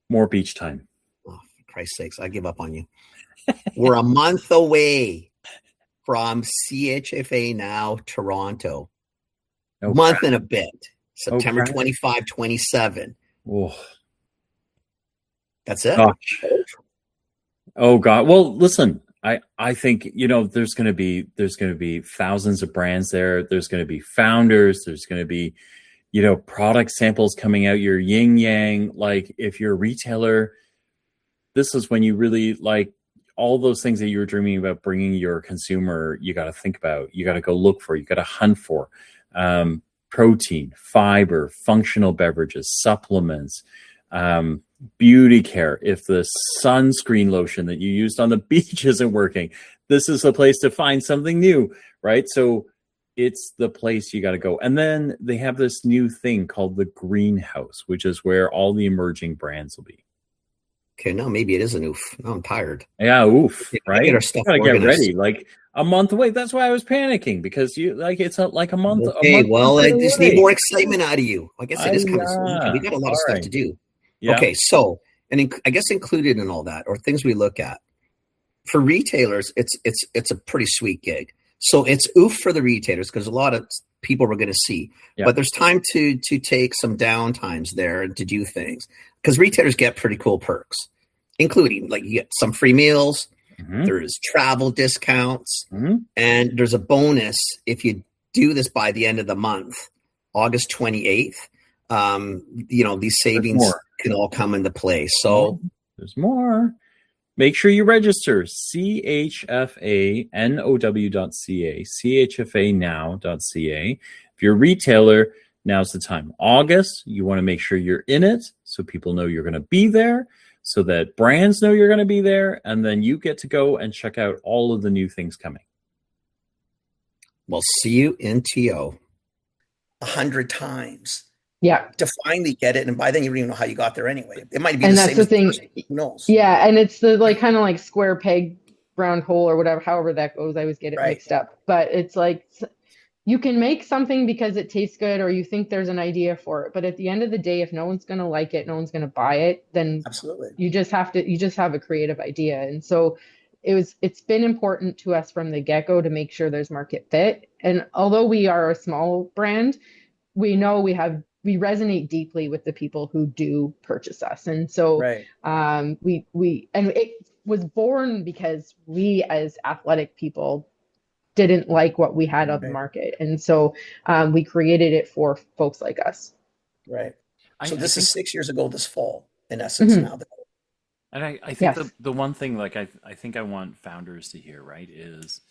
Speaker 2: More beach time.
Speaker 4: Oh, for Christ's sakes, I give up on you. We're a month away from CHFA Now Toronto.
Speaker 2: Oh
Speaker 4: Month
Speaker 2: crap.
Speaker 4: and a bit. September
Speaker 2: crap.
Speaker 4: 25, 27.
Speaker 2: Oh
Speaker 4: That's it.
Speaker 2: gosh. Oh God. Well, listen, I think, there's going to be thousands of brands there. There's going to be founders. There's going to be, product samples coming out, your yin yang. Like if you're a retailer, this is when you really like all those things that you were dreaming about bringing your consumer. You got to think about, you got to go look for, you got to hunt for, protein, fiber, functional beverages, supplements, beauty care. If the sunscreen lotion that you used on the beach isn't working, this is the place to find something new, right? So it's the place you got to go. And then they have this new thing called the greenhouse, which is where all the emerging brands will be.
Speaker 4: Okay, now maybe it is an oof. Now I'm tired.
Speaker 2: Yeah, oof, right?
Speaker 4: Get our stuff
Speaker 2: Gotta get
Speaker 4: organized.
Speaker 2: ready, like a month away. That's why I was panicking, because it's like a month.
Speaker 4: Okay, well, I just need
Speaker 2: away.
Speaker 4: more excitement out of you. I guess it is kind of soon. We got a lot of stuff
Speaker 2: right.
Speaker 4: to do.
Speaker 2: Yeah.
Speaker 4: Okay, so, and I guess included in all that, or things we look at, for retailers, it's a pretty sweet gig. So it's oof for the retailers because a lot of people we're going to see,
Speaker 2: Yeah.
Speaker 4: but there's time to take some downtimes there and to do things because retailers get pretty cool perks, including like you get some free meals,
Speaker 2: Mhm.
Speaker 4: there's travel discounts,
Speaker 2: Mhm.
Speaker 4: and there's a bonus if you do this by the end of the month, August 28th. These savings
Speaker 2: more.
Speaker 4: can all come into play. So
Speaker 2: There's more. Make sure you register. chfanow.ca, chfanow.ca. If you're a retailer, now's the time. August, you want to make sure you're in it so people know you're going to be there, so that brands know you're going to be there, and then you get to go and check out all of the new things coming.
Speaker 4: we'll see you in TO 100 times.
Speaker 3: Yeah.
Speaker 4: To finally get it, and by then you don't even know how you got there anyway. It might be
Speaker 3: And
Speaker 4: the
Speaker 3: that's
Speaker 4: same
Speaker 3: the
Speaker 4: as the
Speaker 3: thing.
Speaker 4: person. Who knows?
Speaker 3: Yeah, and it's the like kind of like square peg, round hole or whatever, however that goes. I always get it
Speaker 4: Right.
Speaker 3: mixed up. But it's like you can make something because it tastes good or you think there's an idea for it. But at the end of the day, if no one's going to like it, no one's going to buy it, then
Speaker 4: Absolutely.
Speaker 3: you just have a creative idea. And so it's been important to us from the get-go to make sure there's market fit. And although we are a small brand, we know we resonate deeply with the people who do purchase us. And so
Speaker 4: Right.
Speaker 3: and it was born because we as athletic people didn't like what we had on the
Speaker 4: Right.
Speaker 3: market. And so we created it for folks like us.
Speaker 4: Right. So
Speaker 2: I
Speaker 4: this
Speaker 2: think-
Speaker 4: is 6 years ago this fall, in essence,
Speaker 3: Mhm.
Speaker 4: now.
Speaker 2: And I think
Speaker 3: Yes.
Speaker 2: the one thing, like I think I want founders to hear, right, is,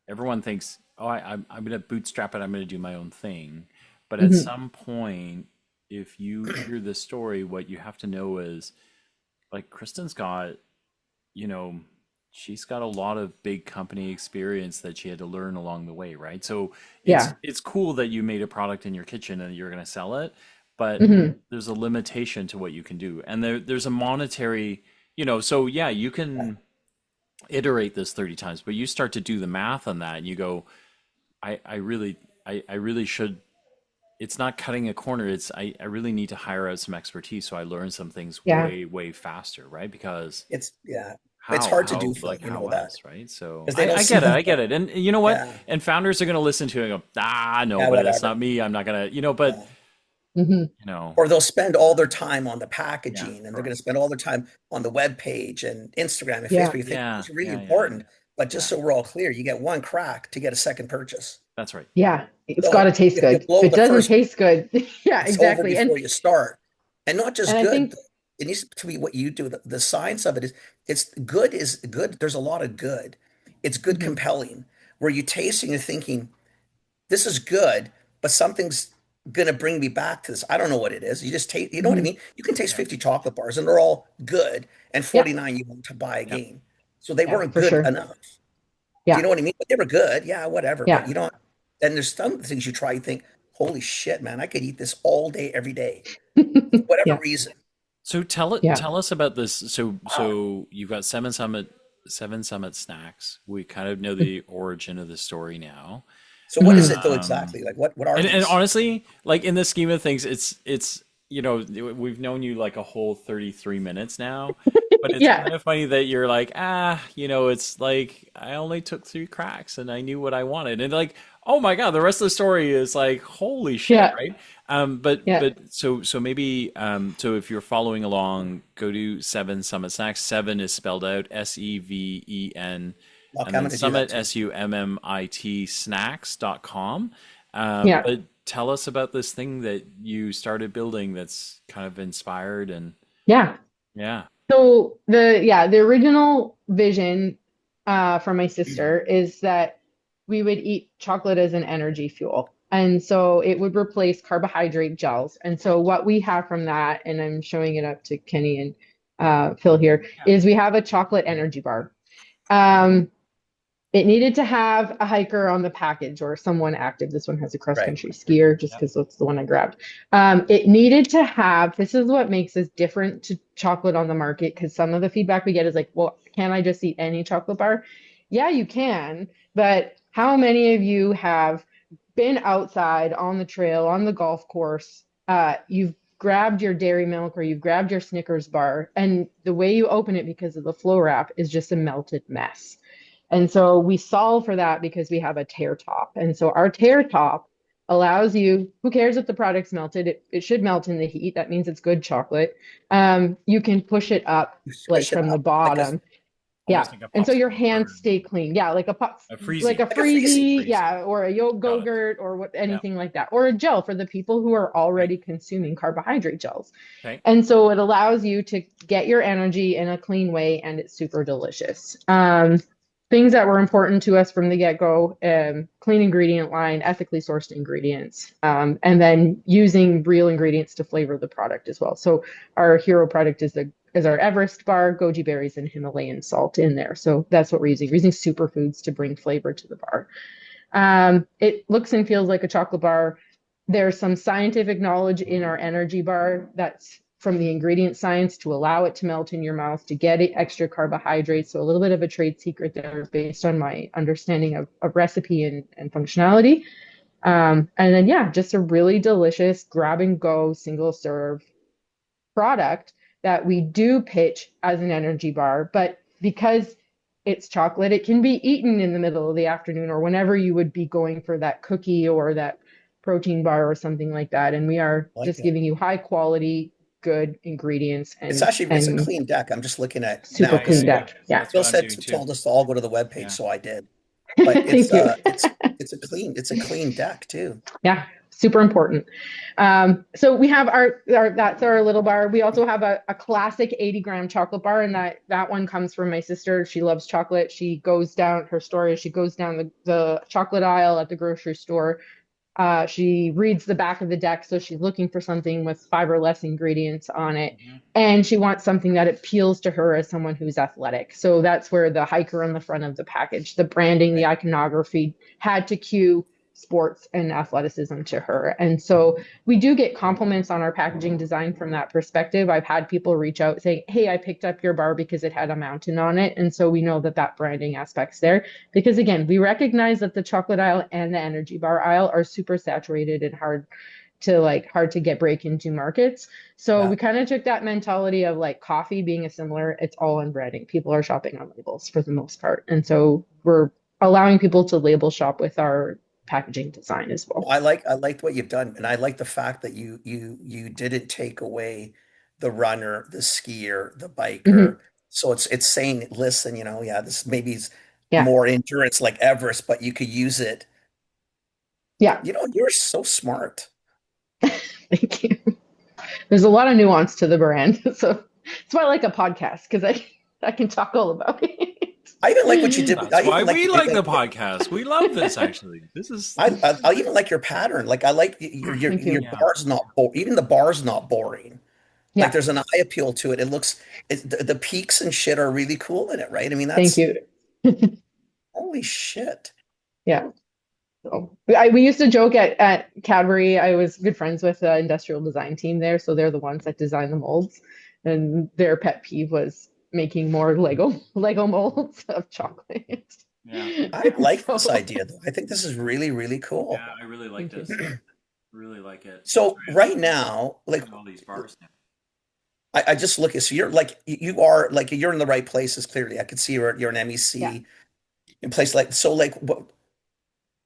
Speaker 2: everyone thinks, oh, I'm going to bootstrap it, I'm going to do my own thing. But at
Speaker 3: Mhm.
Speaker 2: some point, if you hear this story, what you have to know is, like, Kristyn's got, she's got a lot of big company experience that she had to learn along the way, right? So it's cool that you made a product in your kitchen and you're going to sell it, but
Speaker 3: Mhm.
Speaker 2: there's a limitation to what you can do. And there's a monetary, so yeah, you can, iterate this 30 times, but you start to do the math on that and you go, I really, I really should, it's not cutting a corner. It's, I really need to hire out some expertise so I learn some things
Speaker 3: Yeah.
Speaker 2: way faster, right? Because
Speaker 4: It's it's hard to do, Phil.
Speaker 2: like
Speaker 4: You
Speaker 2: how
Speaker 4: know that
Speaker 2: else, right? So
Speaker 4: because they don't
Speaker 2: I
Speaker 4: see
Speaker 2: get it,
Speaker 4: the
Speaker 2: I get it. And you know what?
Speaker 4: yeah,
Speaker 2: And founders are going to listen to it and go, no,
Speaker 4: yeah,
Speaker 2: but that's
Speaker 4: whatever.
Speaker 2: not me. I'm not going to, but
Speaker 4: Yeah.
Speaker 3: Hmm.
Speaker 2: you know,
Speaker 4: Or they'll spend all their time on the
Speaker 2: yeah,
Speaker 4: packaging and they're going
Speaker 2: correct.
Speaker 4: to spend all their time on the web page and Instagram and
Speaker 3: Yeah.
Speaker 4: Facebook. You think
Speaker 2: Yeah,
Speaker 4: these are really
Speaker 2: yeah.
Speaker 4: important, but just
Speaker 2: Yeah,
Speaker 4: so we're all clear, you get one crack to get a second purchase.
Speaker 2: that's right.
Speaker 3: Yeah. It's got
Speaker 4: So
Speaker 3: to taste
Speaker 4: if you
Speaker 3: good. If
Speaker 4: blow
Speaker 3: it
Speaker 4: the
Speaker 3: doesn't
Speaker 4: first,
Speaker 3: taste good, yeah,
Speaker 4: it's over
Speaker 3: exactly.
Speaker 4: before you start. And not
Speaker 3: And
Speaker 4: just
Speaker 3: I
Speaker 4: good.
Speaker 3: think,
Speaker 4: It needs to be what you do. The science of it is good. There's a lot of good. It's good
Speaker 3: mhm,
Speaker 4: compelling where you taste and you're thinking, this is good, but something's gonna bring me back to this. I don't know what it is. You just taste, you know what I
Speaker 3: mhm,
Speaker 4: mean? You can taste
Speaker 2: Yeah,
Speaker 4: 50 chocolate bars and they're all good, and
Speaker 3: yeah,
Speaker 4: 49 you want to buy
Speaker 2: yeah.
Speaker 4: again. So they
Speaker 3: yeah,
Speaker 4: weren't
Speaker 3: for
Speaker 4: good
Speaker 3: sure.
Speaker 4: enough. Do you
Speaker 3: Yeah.
Speaker 4: know what I mean? But they were good, yeah, whatever. But
Speaker 3: Yeah.
Speaker 4: you don't, then there's some things you try, you think, holy shit, man, I could eat this all day, every day, for whatever
Speaker 3: Yeah.
Speaker 4: reason.
Speaker 2: So
Speaker 3: Yeah.
Speaker 2: tell us about this. So you've got Seven Summit snacks. We kind of know the origin of the story now.
Speaker 4: So what is
Speaker 3: Mhm.
Speaker 4: it though
Speaker 2: Um,
Speaker 4: exactly? Like what are
Speaker 2: and
Speaker 4: these?
Speaker 2: honestly, like in the scheme of things, it's we've known you like a whole 33 minutes now, but it's
Speaker 3: Yeah.
Speaker 2: kind of funny that you're like, it's like I only took three cracks and I knew what I wanted. And like, oh my God, the rest of the story is like, holy shit,
Speaker 3: Yeah.
Speaker 2: right? But
Speaker 3: Yeah.
Speaker 2: so maybe so if you're following along, go to Seven Summit Snacks. Seven is spelled out SEVEN,
Speaker 4: Okay,
Speaker 2: and
Speaker 4: I'm
Speaker 2: then
Speaker 4: gonna do that
Speaker 2: Summit
Speaker 4: too.
Speaker 2: SUMMIT snacks.com.
Speaker 3: Yeah.
Speaker 2: But tell us about this thing that you started building that's kind of inspired and
Speaker 3: Yeah.
Speaker 2: yeah.
Speaker 3: So the original vision from my sister is that we would eat chocolate as an energy fuel. And so it would replace carbohydrate gels. And so what we have from that, and I'm showing it up to Kenny and Phil here,
Speaker 2: Yeah.
Speaker 3: is we have a chocolate energy bar. Um, It needed to have a hiker on the package or someone active. This one has a cross
Speaker 4: Right.
Speaker 3: country skier just
Speaker 2: Yep.
Speaker 3: because that's the one I grabbed. It needed to have, this is what makes us different to chocolate on the market because some of the feedback we get is like, well, can I just eat any chocolate bar? Yeah, you can, but how many of you have been outside on the trail, on the golf course? You've grabbed your dairy milk or you've grabbed your Snickers bar, and the way you open it because of the flow wrap is just a melted mess. And so we solve for that because we have a tear top. And so our tear top allows you, who cares if the product's melted? It should melt in the heat. That means it's good chocolate. You can push it up
Speaker 4: You
Speaker 3: like
Speaker 4: squish it
Speaker 3: from the
Speaker 4: up like a
Speaker 3: bottom. Yeah.
Speaker 2: Almost like a
Speaker 3: And so your
Speaker 2: popsicle
Speaker 3: hands
Speaker 2: or
Speaker 3: stay clean. Yeah, like a pop,
Speaker 2: a
Speaker 3: like a
Speaker 2: freezy.
Speaker 4: like a freezy.
Speaker 3: freezy,
Speaker 2: Freezy.
Speaker 3: yeah, or a
Speaker 2: Got it.
Speaker 3: Go-Gurt or what
Speaker 2: Yeah.
Speaker 3: anything like that, or a gel for the people who are
Speaker 2: Right.
Speaker 3: already consuming carbohydrate gels.
Speaker 2: Okay.
Speaker 3: And so it allows you to get your energy in a clean way, and it's super delicious. Things that were important to us from the get-go, clean ingredient line, ethically sourced ingredients, and then using real ingredients to flavor the product as well. So our hero product is our Everest bar, goji berries, and Himalayan salt in there. So that's what we're using. We're using superfoods to bring flavor to the bar. It looks and feels like a chocolate bar. There's some scientific knowledge in our energy bar that's from the ingredient science to allow it to melt in your mouth, to get extra carbohydrates. So a little bit of a trade secret there based on my understanding of recipe and functionality. And then, yeah, just a really delicious grab and go single serve product that we do pitch as an energy bar. But because it's chocolate, it can be eaten in the middle of the afternoon or whenever you would be going for that cookie or that protein bar or something like that. And we are
Speaker 4: I like
Speaker 3: just
Speaker 4: it.
Speaker 3: giving you high quality, good ingredients
Speaker 4: It's a
Speaker 3: and
Speaker 4: clean deck. I'm just looking at
Speaker 3: super
Speaker 4: now
Speaker 2: Yeah, yeah,
Speaker 3: clean
Speaker 4: because
Speaker 2: yeah.
Speaker 3: deck. Yeah.
Speaker 2: That's
Speaker 4: Phil
Speaker 2: what I'm
Speaker 4: said
Speaker 2: doing too.
Speaker 4: told us to all go to the webpage,
Speaker 2: Yeah.
Speaker 4: so I did. But
Speaker 3: Thank you.
Speaker 4: it's a clean deck too.
Speaker 3: Yeah, super important. So we have our that's our little bar. We also have a classic 80-gram chocolate bar, and that one comes from my sister. She loves chocolate. She goes down, her story is she goes down the chocolate aisle at the grocery store. She reads the back of the deck, so she's looking for something with 5 or less ingredients on it.
Speaker 2: Mhm.
Speaker 3: And she wants something that appeals to her as someone who's athletic. So that's where the hiker on the front of the package, the branding, the
Speaker 4: Right.
Speaker 3: iconography had to cue sports and athleticism to her. And so we do get compliments on our packaging design from that perspective. I've had people reach out saying, hey, I picked up your bar because it had a mountain on it. And so we know that that branding aspect's there. Because again, we recognize that the chocolate aisle and the energy bar aisle are super saturated and hard to get break into markets. So we kind of took that mentality of like coffee being a similar, it's all in branding. People are shopping on labels for the most part. And so we're allowing people to label shop with our packaging design as well.
Speaker 4: I liked what you've done, and I like the fact that you didn't take away the runner, the skier, the biker. So it's saying, listen, this maybe is more endurance like Everest, but you could use it.
Speaker 3: Yeah.
Speaker 4: You're so smart.
Speaker 3: Thank you. There's a lot of nuance to the brand. So it's why I like a podcast, because I can talk all about it.
Speaker 4: I even like what you did.
Speaker 5: That's why we like the podcast. We love this, actually. This is.
Speaker 4: I even like your pattern. Like I like your bar's not even the bar's not boring.
Speaker 3: Yeah.
Speaker 4: Like there's an eye appeal to it. It looks the peaks and shit are really cool in it, right? I mean,
Speaker 3: Thank you.
Speaker 4: Holy shit.
Speaker 3: Yeah. So we used to joke at Cadbury. I was good friends with the industrial design team there, so they're the ones that design the molds, and their pet peeve was making more Lego molds of chocolate.
Speaker 5: Yeah.
Speaker 4: I like this idea though. I think this is really, really cool.
Speaker 5: Yeah, I really like this. Really like it.
Speaker 4: So right now, like
Speaker 5: all these bars now.
Speaker 4: I just look at, so you're like, you're in the right places. Clearly I could see you're an MEC in place what?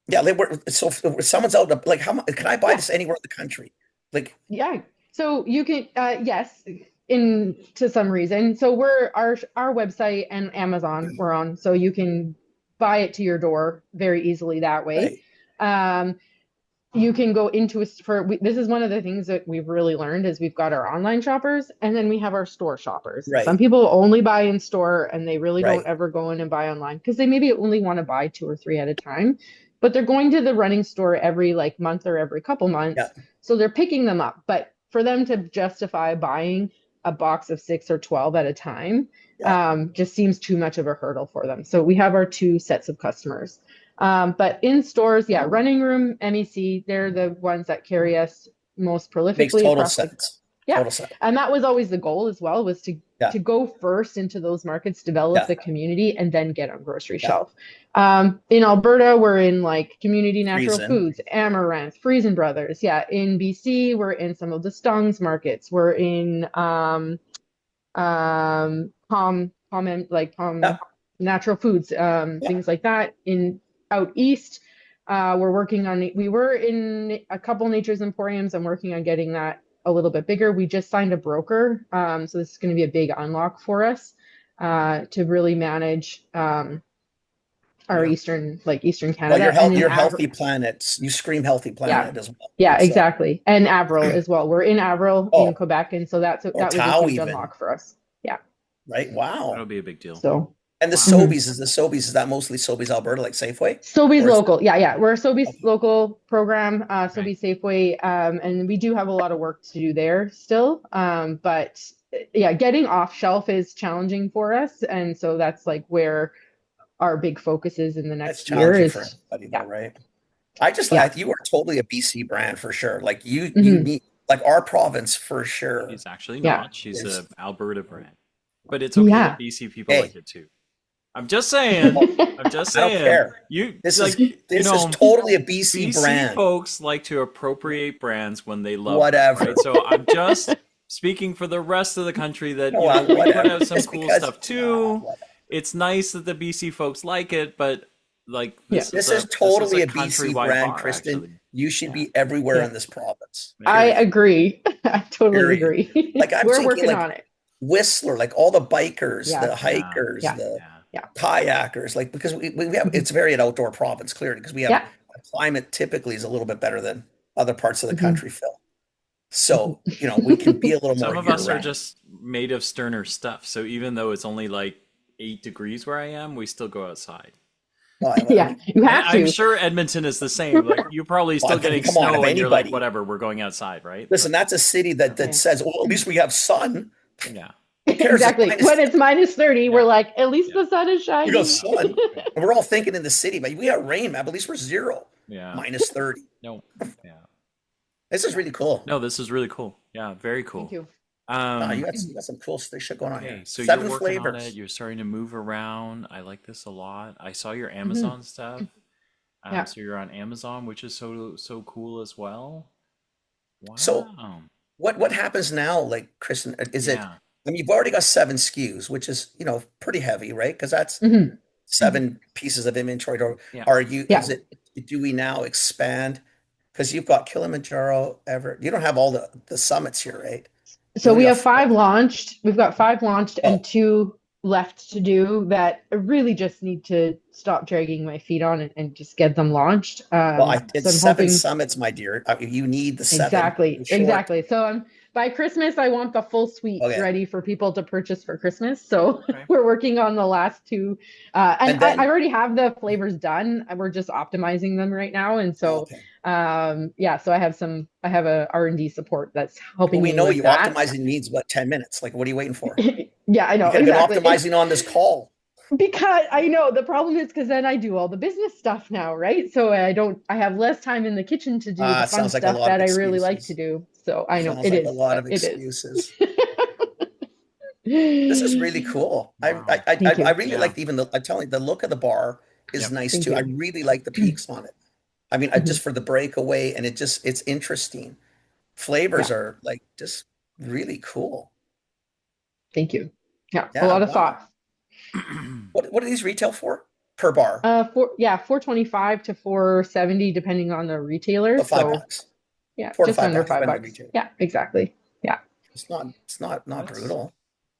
Speaker 4: Yeah. So if someone's out, like, how much can I buy this anywhere in the country? Like,
Speaker 3: yeah. So you can, yes, to some reason. So we're our website and Amazon we're on, so you can buy it to your door very easily that way. Right. You can go into this is one of the things that we've really learned is we've got our online shoppers and then we have our store shoppers. Right. Some people only buy in store and they really don't ever go in and buy online because they maybe only want to buy 2 or 3 at a time, but they're going to the running store every like month or every couple months. Yeah. So they're picking them up. But for them to justify buying a box of 6 or 12 at a time just seems too much of a hurdle for them. So we have our 2 sets of customers. But in stores, running room, MEC, they're the ones that carry us most prolifically.
Speaker 4: Makes total sense.
Speaker 3: Total sense. And that was always the goal as well, was to go first into those markets, develop the community, and then get on grocery shelf. In Alberta, we're in like Community Natural Foods, Amaranth, Friesen Brothers. Yeah. In BC, we're in some of the Stongs markets. We're in Palm Natural Foods, things like that. Out east, we were in a couple Nature's Emporiums. I'm working on getting that a little bit bigger. We just signed a broker. So this is going to be a big unlock for us to really manage our Eastern Canada.
Speaker 4: Well, your Healthy Planets, you scream Healthy Planet as well.
Speaker 3: Yeah, exactly. And Avril as well. We're in Avril in Quebec. And so that was a huge unlock for us. Yeah.
Speaker 4: Right. Wow.
Speaker 5: That'll be a big deal.
Speaker 3: So.
Speaker 4: And the Sobeys, is that mostly Sobeys Alberta, like Safeway?
Speaker 3: Sobeys local. Yeah. We're a Sobeys local program, Sobeys Safeway. And we do have a lot of work to do there still. But getting off shelf is challenging for us. And so that's like where our big focus is in the next year. Is
Speaker 4: for everybody though, right? I just like you are totally a BC brand for sure. Like you need like our province for sure.
Speaker 5: She's actually not. She's an Alberta brand. But it's okay that BC people like it too. I'm just saying.
Speaker 4: I don't care. This is totally a BC brand.
Speaker 5: Folks like to appropriate brands when they love
Speaker 4: whatever.
Speaker 5: Them, right? So I'm just speaking for the rest of the country that we put out some cool stuff too. It's nice that the BC folks like it, but like
Speaker 4: this is totally a BC brand, Kristyn. Actually. You should be everywhere in this province.
Speaker 3: I agree. I totally agree.
Speaker 4: Like
Speaker 3: we're working on it.
Speaker 4: Whistler, like all the bikers, the hikers, the kayakers, like because we have it's very an outdoor province, clearly, because we have the climate typically is a little bit better than other parts of the country, Phil. So we can be a little more.
Speaker 5: Some of us are just made of sterner stuff. So even though it's only like 8 degrees where I am, we still go outside.
Speaker 3: You have to.
Speaker 5: I'm sure Edmonton is the same. Like you're probably still getting snow, and you're like, whatever, we're going outside, right?
Speaker 4: Listen, that's a city that says, well, at least we have sun.
Speaker 5: Yeah.
Speaker 3: Exactly. When it's minus 30, we're like, at least the sun is shining.
Speaker 4: We go sun. And we're all thinking in the city, but we have rain, man. But at least we're 0.
Speaker 5: Yeah.
Speaker 4: minus 30.
Speaker 5: No. Yeah.
Speaker 4: This is really cool.
Speaker 5: No, this is really cool. Yeah, very cool.
Speaker 3: Thank you.
Speaker 4: You got some cool shit going on here.
Speaker 5: So
Speaker 4: 7
Speaker 5: you're working
Speaker 4: flavors.
Speaker 5: on it. You're starting to move around. I like this a lot. I saw your Amazon stuff.
Speaker 3: Yeah.
Speaker 5: So you're on Amazon, which is so cool as well. Wow.
Speaker 4: So what happens now, like, Kristyn, is it, I mean, you've already got 7 SKUs, which is, you know, pretty heavy, right? Because that's 7 pieces of inventory. Or are you, do we now expand? Because you've got Kilimanjaro, Everett. You don't have all the summits here, right?
Speaker 3: So we have 5 launched. We've got 5 launched and 2 left to do that I really just need to stop dragging my feet on and just get them launched.
Speaker 4: Well, it's
Speaker 3: so
Speaker 4: 7 summits, my dear. You need the 7.
Speaker 3: Exactly. So by Christmas, I want the full suite ready for people to purchase for Christmas. So we're working on the last 2. And I already have the flavors done. We're just optimizing them right now. And so, so I have a R&D support that's helping me with that.
Speaker 4: Optimizing needs, 10 minutes? Like, what are you waiting for?
Speaker 3: Yeah, I know.
Speaker 4: You've been optimizing on this call.
Speaker 3: Because I know the problem is because then I do all the business stuff now, right? So I have less time in the kitchen to do the fun stuff that I really like to do. So I know it is
Speaker 4: a lot of excuses. This is really cool. Wow. I really like even I'm telling you, the look of the bar is nice too. I really like the peaks on it. I mean, just for the breakaway, and it's interesting. Flavors are like just really cool.
Speaker 3: Thank you. Yeah, a lot of thought.
Speaker 4: What do these retail for per bar?
Speaker 3: $4.25 to $4.70 depending on the retailer.
Speaker 4: So $5.
Speaker 3: Yeah, just under $5. Yeah, exactly. Yeah.
Speaker 4: It's not brutal.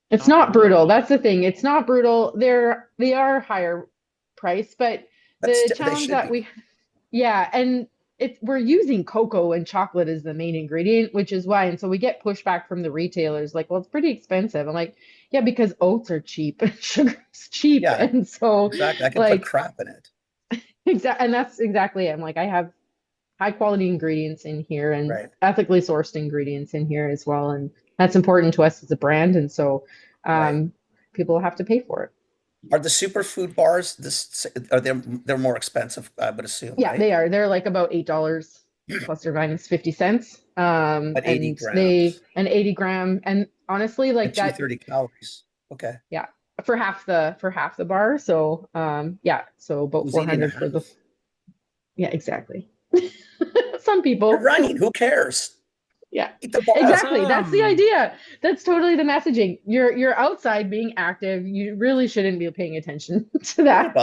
Speaker 3: It's not brutal. That's the thing. It's not brutal. They are higher price, but the challenge that and we're using cocoa and chocolate as the main ingredient, which is why. And so we get pushback from the retailers like, well, it's pretty expensive. I'm like, yeah, because oats are cheap and sugar's cheap. Yeah, and so
Speaker 4: I can put crap in it.
Speaker 3: Exactly. And that's exactly it. I'm like, I have high quality ingredients in here and ethically sourced ingredients in here as well. And that's important to us as a brand. And so people have to pay for it.
Speaker 4: Are the superfood bars they're more expensive, I would assume?
Speaker 3: Yeah, right? They are. They're like about $8 plus or minus 50 cents.
Speaker 4: But 80 grams.
Speaker 3: An 80 gram. And honestly, like that
Speaker 4: 230 calories. Okay.
Speaker 3: Yeah. For half the bar. So so about 400 for the exactly. Some people
Speaker 4: are running, who cares?
Speaker 3: Yeah, exactly. That's the idea. That's totally the messaging. You're outside being active. You really shouldn't be paying attention to that.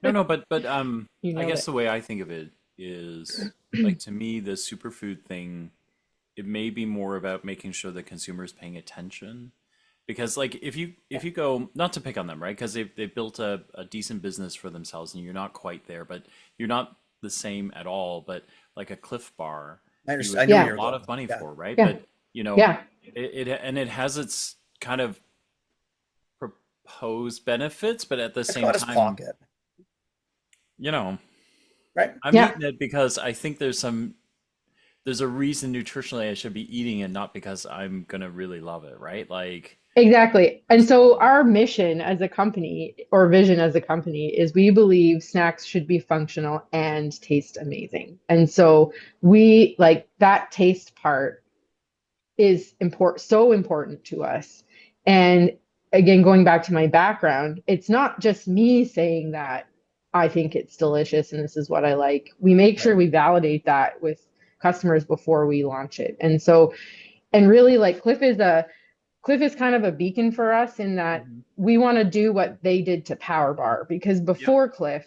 Speaker 5: No, but I guess the way I think of it is like, to me, the superfood thing, it may be more about making sure the consumer is paying attention. Because like if you go, not to pick on them, right? Because they've built a decent business for themselves, and you're not quite there, but you're not the same at all. But like a Cliff Bar, I know a lot of money for, right?
Speaker 3: Yeah.
Speaker 5: But it has its kind of proposed benefits, but at the same time,
Speaker 4: right?
Speaker 5: I'm eating it because I think there's a reason nutritionally I should be eating it, not because I'm gonna really love it, right? Like
Speaker 3: exactly. And so our mission as a company, or vision as a company, is we believe snacks should be functional and taste amazing. And so we like that taste part is so important to us. And again, going back to my background, it's not just me saying that I think it's delicious and this is what I like. We make sure we validate that with customers before we launch it. And so, and really, like Cliff is kind of a beacon for us in that we want to do what they did to Power Bar, because before Cliff,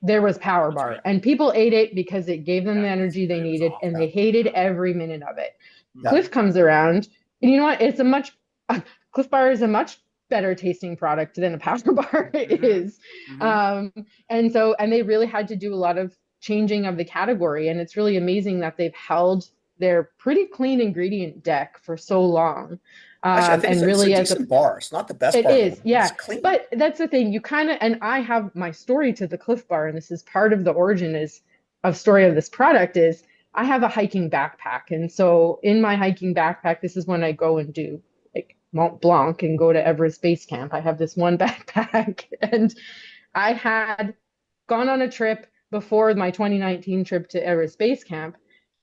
Speaker 3: there was Power Bar and people ate it because it gave them the energy they needed and they hated every minute of it. Cliff comes around and you know what? Cliff Bar is a much better tasting product than a Power Bar is. And they really had to do a lot of changing of the category. And it's really amazing that they've held their pretty clean ingredient deck for so long.
Speaker 4: Actually, I think it's a decent bar. It's not the best bar.
Speaker 3: It is, yeah. But that's the thing. And I have my story to the Cliff Bar, and this is part of the origin of story of this product is I have a hiking backpack. And so in my hiking backpack, this is when I go and do like Mont Blanc and go to Everest Base Camp. I have this one backpack and I had gone on a trip before my 2019 trip to Everest Base Camp.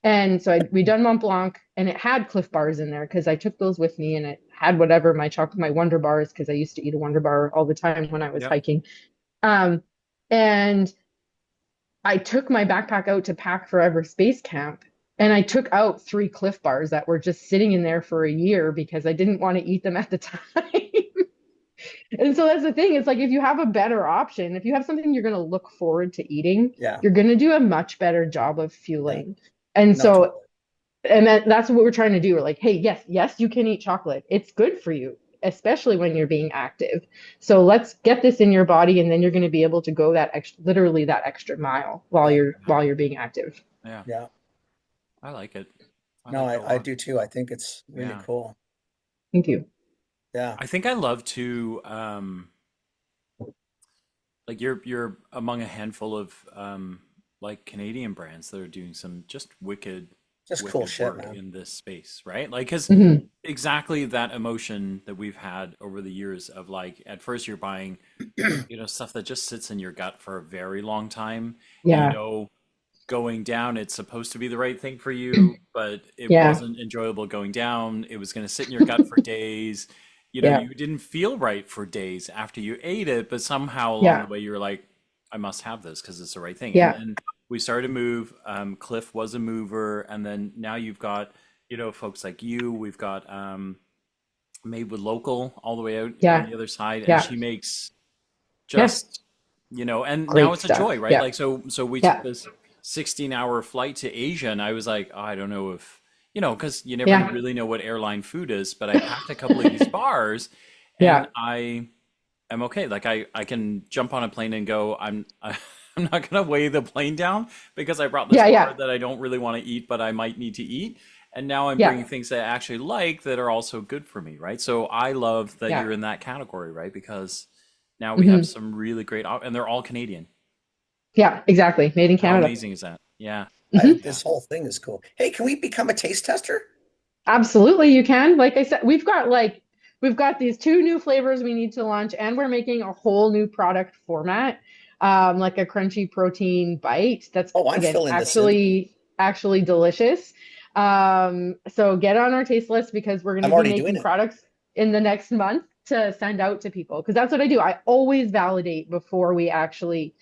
Speaker 3: And so we done Mont Blanc, and it had Cliff Bars in there because I took those with me, and it had whatever my Wonder Bars, because I used to eat a Wonder Bar all the time when I was
Speaker 5: Yep.
Speaker 3: hiking. And I took my backpack out to pack for Everest Base Camp, and I took out 3 Cliff Bars that were just sitting in there for a year because I didn't want to eat them at the time. And so that's the thing. It's like, if you have a better option, if you have something you're going to look forward to eating,
Speaker 4: Yeah.
Speaker 3: you're going to do a much better job of fueling.
Speaker 4: Yeah.
Speaker 3: And
Speaker 4: No,
Speaker 3: so,
Speaker 4: totally.
Speaker 3: and that's what we're trying to do. We're like, hey, yes, you can eat chocolate. It's good for you, especially when you're being active. So let's get this in your body, and then you're going to be able to go literally that extra mile while you're being active.
Speaker 5: Yeah.
Speaker 4: Yeah.
Speaker 5: I like it.
Speaker 4: No,
Speaker 5: like it a
Speaker 4: I
Speaker 5: lot.
Speaker 4: do too. I think it's really
Speaker 5: Yeah.
Speaker 4: cool.
Speaker 3: Thank you.
Speaker 4: Yeah.
Speaker 5: I think I love to like you're among a handful of like Canadian brands that are doing some just wicked
Speaker 4: Just cool
Speaker 5: wicked
Speaker 4: shit,
Speaker 5: work
Speaker 4: man.
Speaker 5: in this space, right? Like, because
Speaker 3: Mhm.
Speaker 5: exactly that emotion that we've had over the years of, like, at first you're buying, stuff that just sits in your gut for a very long time.
Speaker 3: Yeah.
Speaker 5: Going down, it's supposed to be the right thing for you, but it
Speaker 3: Yeah.
Speaker 5: wasn't enjoyable going down. It was going to sit in your gut for days.
Speaker 3: Yeah.
Speaker 5: You didn't feel right for days after you ate it, but somehow along
Speaker 3: Yeah.
Speaker 5: the way you were like, I must have this because it's the right thing.
Speaker 3: Yeah.
Speaker 5: And we started to move. Cliff was a mover, and then now you've got, folks like you. We've got Made with Local all the way out
Speaker 3: Yeah.
Speaker 5: on the other side,
Speaker 3: Yeah.
Speaker 5: and she makes just, and
Speaker 3: Great
Speaker 5: now it's
Speaker 3: stuff.
Speaker 5: a joy, right?
Speaker 3: Yeah.
Speaker 5: Like, so we
Speaker 3: Yeah.
Speaker 5: took this 16-hour flight to Asia, and I was like, oh, I don't know if, because you never
Speaker 3: Yeah.
Speaker 5: really know what airline food is, but I packed a couple of these bars, and
Speaker 3: Yeah.
Speaker 5: I'm okay. Like, I can jump on a plane and go. I'm not gonna weigh the plane down because I brought this
Speaker 3: Yeah.
Speaker 5: bar that I don't really want to eat, but I might need to eat. And now I'm
Speaker 3: Yeah.
Speaker 5: bringing things that I actually like that are also good for me, right? So I love that
Speaker 3: Yeah.
Speaker 5: you're in that category, right? Because now we have some really great, and they're all Canadian.
Speaker 3: Yeah, exactly. Made in
Speaker 5: How
Speaker 3: Canada.
Speaker 5: amazing is that? Yeah.
Speaker 4: This whole thing is cool. Hey, can we become a taste tester?
Speaker 3: Absolutely, you can. Like I said, we've got these 2 new flavors we need to launch, and we're making a whole new product format, like a crunchy protein bite. That's
Speaker 4: Oh, I'm
Speaker 3: again
Speaker 4: filling this in.
Speaker 3: actually delicious. So get on our taste list, because we're going
Speaker 4: I'm
Speaker 3: to be
Speaker 4: already doing
Speaker 3: making
Speaker 4: it.
Speaker 3: products in the next month to send out to people, because that's what I do. I always validate before we actually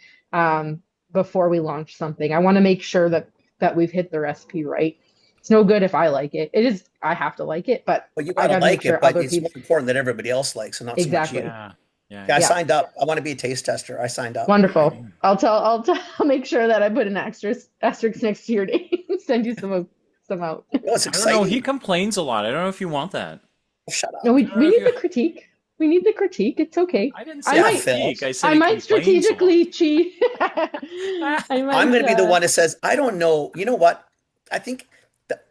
Speaker 3: before we launch something. I want to make sure that we've hit the recipe right. It's no good if I like it. It is, I have to like it, but
Speaker 4: Well, you
Speaker 3: I
Speaker 4: gotta
Speaker 3: got to make
Speaker 4: like
Speaker 3: sure
Speaker 4: it, but
Speaker 3: other
Speaker 4: it's
Speaker 3: people.
Speaker 4: more important that everybody else likes, and not
Speaker 3: Exactly.
Speaker 4: so much you.
Speaker 5: Yeah.
Speaker 4: Yeah,
Speaker 5: Yeah.
Speaker 4: I
Speaker 3: Yeah.
Speaker 4: signed up. I want to be a taste tester. I signed up.
Speaker 3: Wonderful. I'll make sure that I put an asterisk next to your name. Send you some out.
Speaker 4: No, it's
Speaker 5: I don't know. He
Speaker 4: exciting.
Speaker 5: complains a lot. I don't know if you want that.
Speaker 4: Shut up.
Speaker 3: No, we
Speaker 5: I don't know if
Speaker 3: need
Speaker 5: you-
Speaker 3: the critique. We need the critique. It's okay.
Speaker 5: I didn't
Speaker 3: I
Speaker 5: say
Speaker 4: Yeah,
Speaker 3: might-
Speaker 4: Phil.
Speaker 5: critique. I said
Speaker 3: I
Speaker 5: he
Speaker 3: might
Speaker 5: complains a lot.
Speaker 3: strategically cheat. I might,
Speaker 4: I'm going to be the one that says, I don't know. You know what? I think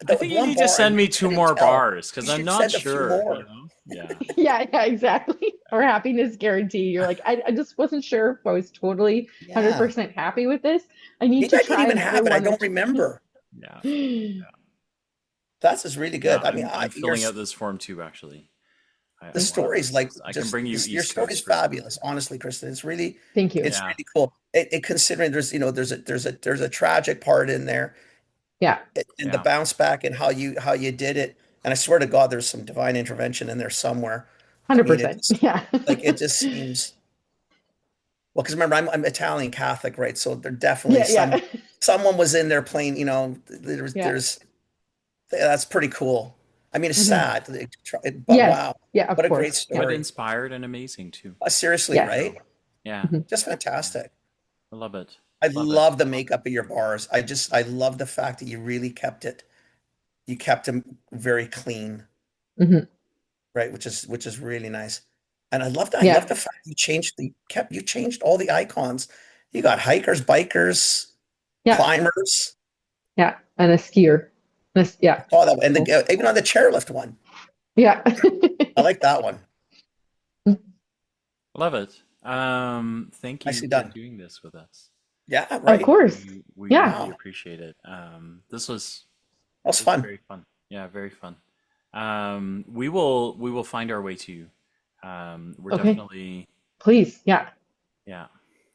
Speaker 5: I think you
Speaker 4: one
Speaker 5: need to
Speaker 4: bar,
Speaker 5: send me
Speaker 4: I
Speaker 5: 2
Speaker 4: couldn't
Speaker 5: more
Speaker 4: tell.
Speaker 5: bars because
Speaker 4: You
Speaker 5: I'm
Speaker 4: should
Speaker 5: not
Speaker 4: send a few
Speaker 5: sure.
Speaker 4: more.
Speaker 5: Yeah.
Speaker 3: Yeah, exactly. Or happiness guarantee. You're like, I just wasn't sure if I was totally
Speaker 4: Yeah.
Speaker 3: 100% happy with this. I need
Speaker 4: Maybe
Speaker 3: to
Speaker 4: I
Speaker 3: try
Speaker 4: didn't even
Speaker 3: another
Speaker 4: have it. I
Speaker 3: one or
Speaker 4: don't
Speaker 3: two.
Speaker 4: remember.
Speaker 5: Yeah.
Speaker 4: That's is really good.
Speaker 5: Yeah,
Speaker 4: I mean,
Speaker 5: I'm filling out this form too, actually.
Speaker 4: the stories, like,
Speaker 5: I
Speaker 4: just,
Speaker 5: can bring you
Speaker 4: your
Speaker 5: East
Speaker 4: story's
Speaker 5: Coast for-
Speaker 4: fabulous. Honestly, Kristyn, it's really,
Speaker 3: Thank you.
Speaker 4: it's
Speaker 5: Yeah.
Speaker 4: really cool. It considering there's a tragic part in there,
Speaker 3: Yeah.
Speaker 4: and the
Speaker 5: Yeah.
Speaker 4: bounce back and how you did it. And I swear to God, there's some divine intervention in there somewhere. I mean,
Speaker 3: 100%. Yeah.
Speaker 4: like, it just seems. Well, because remember, I'm Italian Catholic, right? So there definitely
Speaker 3: Yeah.
Speaker 4: someone was in there playing. There's
Speaker 3: Yeah.
Speaker 4: that's pretty cool. I mean, it's
Speaker 3: Mhm.
Speaker 4: sad, but
Speaker 3: Yes.
Speaker 4: wow,
Speaker 3: Yeah, of
Speaker 4: what a
Speaker 3: course.
Speaker 4: great
Speaker 5: But
Speaker 4: story.
Speaker 5: inspired and amazing too.
Speaker 4: Seriously,
Speaker 3: Yes.
Speaker 4: right?
Speaker 5: Yeah.
Speaker 3: Mhm.
Speaker 4: Just fantastic.
Speaker 5: I love it.
Speaker 4: I
Speaker 5: Love it.
Speaker 4: love the makeup of your bars. I love the fact that you really kept it. You kept them very clean,
Speaker 3: Mhm.
Speaker 4: right? Which is really nice. And I love that.
Speaker 3: Yeah.
Speaker 4: I love the fact you changed all the icons. You got hikers, bikers,
Speaker 3: Yeah.
Speaker 4: climbers.
Speaker 3: Yeah. And a skier. Yeah.
Speaker 4: Oh, that, and even on the chairlift one.
Speaker 3: Yeah.
Speaker 4: I like that one.
Speaker 5: Love it. Thank you
Speaker 4: Nicely
Speaker 5: for
Speaker 4: done.
Speaker 5: doing this with us.
Speaker 4: Yeah,
Speaker 3: Of
Speaker 4: right.
Speaker 3: course.
Speaker 5: We
Speaker 3: Yeah.
Speaker 5: really appreciate it. This was
Speaker 4: That was
Speaker 5: It was
Speaker 4: fun.
Speaker 5: very fun. Yeah, very fun. We will find our way to you. We're
Speaker 3: Okay.
Speaker 5: definitely
Speaker 3: Please. Yeah.
Speaker 5: yeah.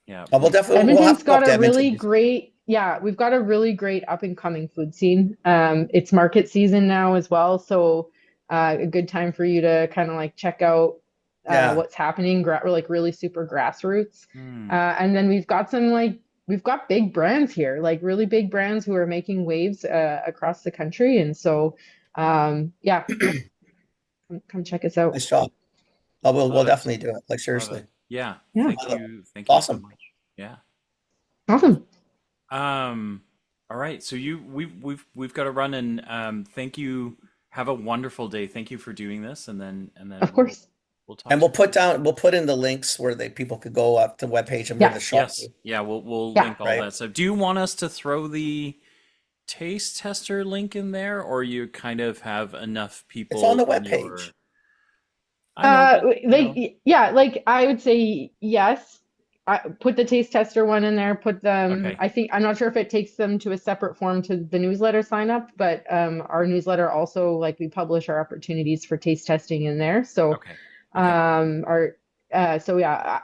Speaker 5: Yeah.
Speaker 4: We'll definitely we'll have
Speaker 3: Edmonton's
Speaker 4: to go up
Speaker 3: got
Speaker 4: to
Speaker 3: a really
Speaker 4: Edmonton.
Speaker 3: great, yeah, we've got a really great up and coming food scene. It's market season now as well, so a good time for you to kind of like check out
Speaker 4: Yeah.
Speaker 3: what's happening, like really super grassroots.
Speaker 5: Mm.
Speaker 3: And then we've got big brands here, like really big brands who are making waves across the country, and so yeah, come check us out.
Speaker 4: Nice job. We'll
Speaker 5: Love it.
Speaker 4: definitely do it. Like
Speaker 5: Love it.
Speaker 4: seriously.
Speaker 5: Yeah.
Speaker 3: Yeah,
Speaker 5: Thank you. Thank you so
Speaker 4: Awesome.
Speaker 5: much. Yeah.
Speaker 3: awesome.
Speaker 5: All right. So we've got to run, and thank you. Have a wonderful day. Thank you for doing this, and then
Speaker 3: Of course.
Speaker 5: we'll talk.
Speaker 4: And we'll put in the links where people could go up to the webpage and where
Speaker 3: Yeah.
Speaker 4: the shop
Speaker 5: Yes.
Speaker 4: is,
Speaker 5: Yeah. We'll
Speaker 3: Yeah.
Speaker 5: link all
Speaker 4: right?
Speaker 5: that stuff. Do you want us to throw the taste tester link in there, or you kind of have enough
Speaker 4: It's on
Speaker 5: people
Speaker 4: the
Speaker 5: on your?
Speaker 4: webpage.
Speaker 5: I know, but
Speaker 3: Yeah, like I would say yes. I put the taste tester one in there, put them,
Speaker 5: okay.
Speaker 3: I think, I'm not sure if it takes them to a separate form to the newsletter sign up, but our newsletter also, like, we publish our opportunities for taste testing in there. So
Speaker 5: Okay. Okay.
Speaker 3: so yeah,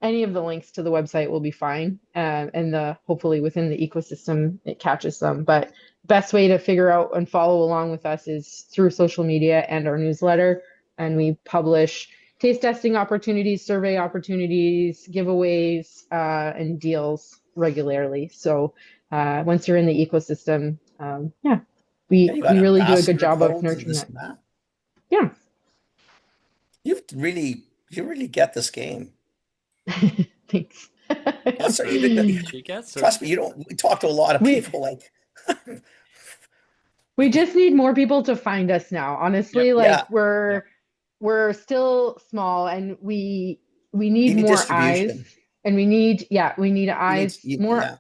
Speaker 3: any of the links to the website will be fine. And hopefully within the ecosystem it catches them. But best way to figure out and follow along with us is through social media and our newsletter. And we publish taste testing opportunities, survey opportunities, giveaways, and deals regularly. So once you're in the ecosystem, yeah,
Speaker 4: Yeah,
Speaker 3: we
Speaker 4: you got
Speaker 3: really do a good
Speaker 4: ambassador
Speaker 3: job of
Speaker 4: codes and
Speaker 3: nurturing
Speaker 4: this
Speaker 3: that.
Speaker 4: and that.
Speaker 3: Yeah.
Speaker 4: You really get this game.
Speaker 3: Thanks.
Speaker 4: That's you,
Speaker 5: She gets it.
Speaker 4: trust me. We talk to a lot of
Speaker 3: We
Speaker 4: people. Like,
Speaker 3: we just need more people to find us now. Honestly,
Speaker 5: Yep.
Speaker 3: like
Speaker 4: yeah,
Speaker 3: we're still small, and we
Speaker 4: you
Speaker 3: need
Speaker 4: need
Speaker 3: more eyes,
Speaker 4: distribution.
Speaker 3: and we need
Speaker 4: You need,
Speaker 3: eyes more,
Speaker 4: yeah,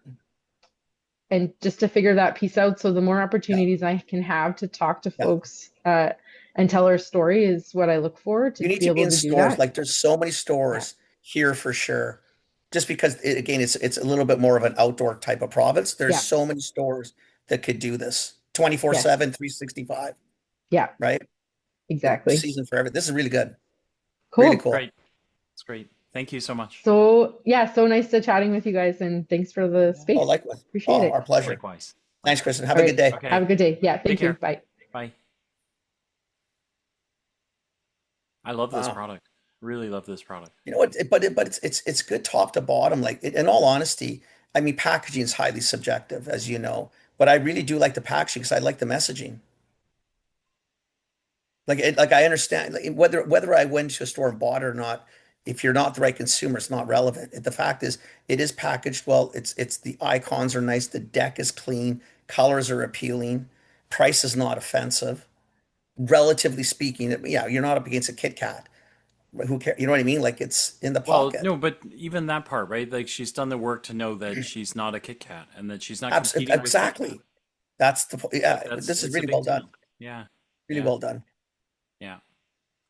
Speaker 3: and just to figure that piece out. So the more
Speaker 4: yeah.
Speaker 3: opportunities I can have to talk to
Speaker 4: Yeah.
Speaker 3: folks and tell our story is what I look for to
Speaker 4: You need
Speaker 3: be
Speaker 4: to be
Speaker 3: able
Speaker 4: in
Speaker 3: to do
Speaker 4: stores.
Speaker 3: that.
Speaker 4: Like, there's so many
Speaker 3: Yeah.
Speaker 4: stores here for sure. Just because again, it's a little bit more of an outdoor type of province. There's
Speaker 3: Yeah.
Speaker 4: so many stores that could do this
Speaker 3: Yes.
Speaker 4: 24/7, 365,
Speaker 3: Yeah.
Speaker 4: right?
Speaker 3: Exactly.
Speaker 4: Season forever. This is really good. Really
Speaker 3: Cool.
Speaker 4: cool.
Speaker 5: Great. It's great. Thank you so much.
Speaker 3: So yeah, so nice to chatting with you guys, and thanks for the
Speaker 5: Yeah.
Speaker 4: Oh,
Speaker 3: space.
Speaker 4: likewise.
Speaker 3: Appreciate
Speaker 4: Oh,
Speaker 3: it.
Speaker 4: our pleasure.
Speaker 5: Likewise.
Speaker 4: Thanks,
Speaker 5: Likewise.
Speaker 4: Kristyn. Have
Speaker 3: All
Speaker 4: a good
Speaker 3: right.
Speaker 4: day.
Speaker 5: Okay.
Speaker 3: Have a good day. Yeah.
Speaker 5: Take
Speaker 3: Thank you.
Speaker 5: care.
Speaker 3: Bye.
Speaker 5: Bye. I love this
Speaker 4: Wow.
Speaker 5: product. Really love this product.
Speaker 4: You know what? But it's good top to bottom. Like, in all honesty, I mean, packaging is highly subjective, as you know. But I really do like the packaging because I like the messaging. Like I understand, like, whether I went to a store and bought it or not. If you're not the right consumer, it's not relevant. The fact is, it is packaged well. It's the icons are nice. The deck is clean. Colors are appealing. Price is not offensive. Relatively speaking, yeah, you're not up against a Kit Kat. Who cares? You know what I mean? Like, it's in the
Speaker 5: Well,
Speaker 4: pocket.
Speaker 5: no, but even that part, right? Like she's done the work to know that she's not a Kit Kat and that she's not
Speaker 4: Absolutely,
Speaker 5: competing with Kit Kat.
Speaker 4: exactly. That's yeah.
Speaker 5: Like that's
Speaker 4: This is
Speaker 5: it's a
Speaker 4: really
Speaker 5: big
Speaker 4: well done.
Speaker 5: deal. Yeah.
Speaker 4: Really
Speaker 5: Yeah.
Speaker 4: well done.
Speaker 5: Yeah.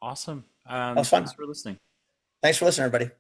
Speaker 5: Awesome.
Speaker 4: That was fun.
Speaker 5: Thanks for listening.
Speaker 4: Thanks for listening, everybody.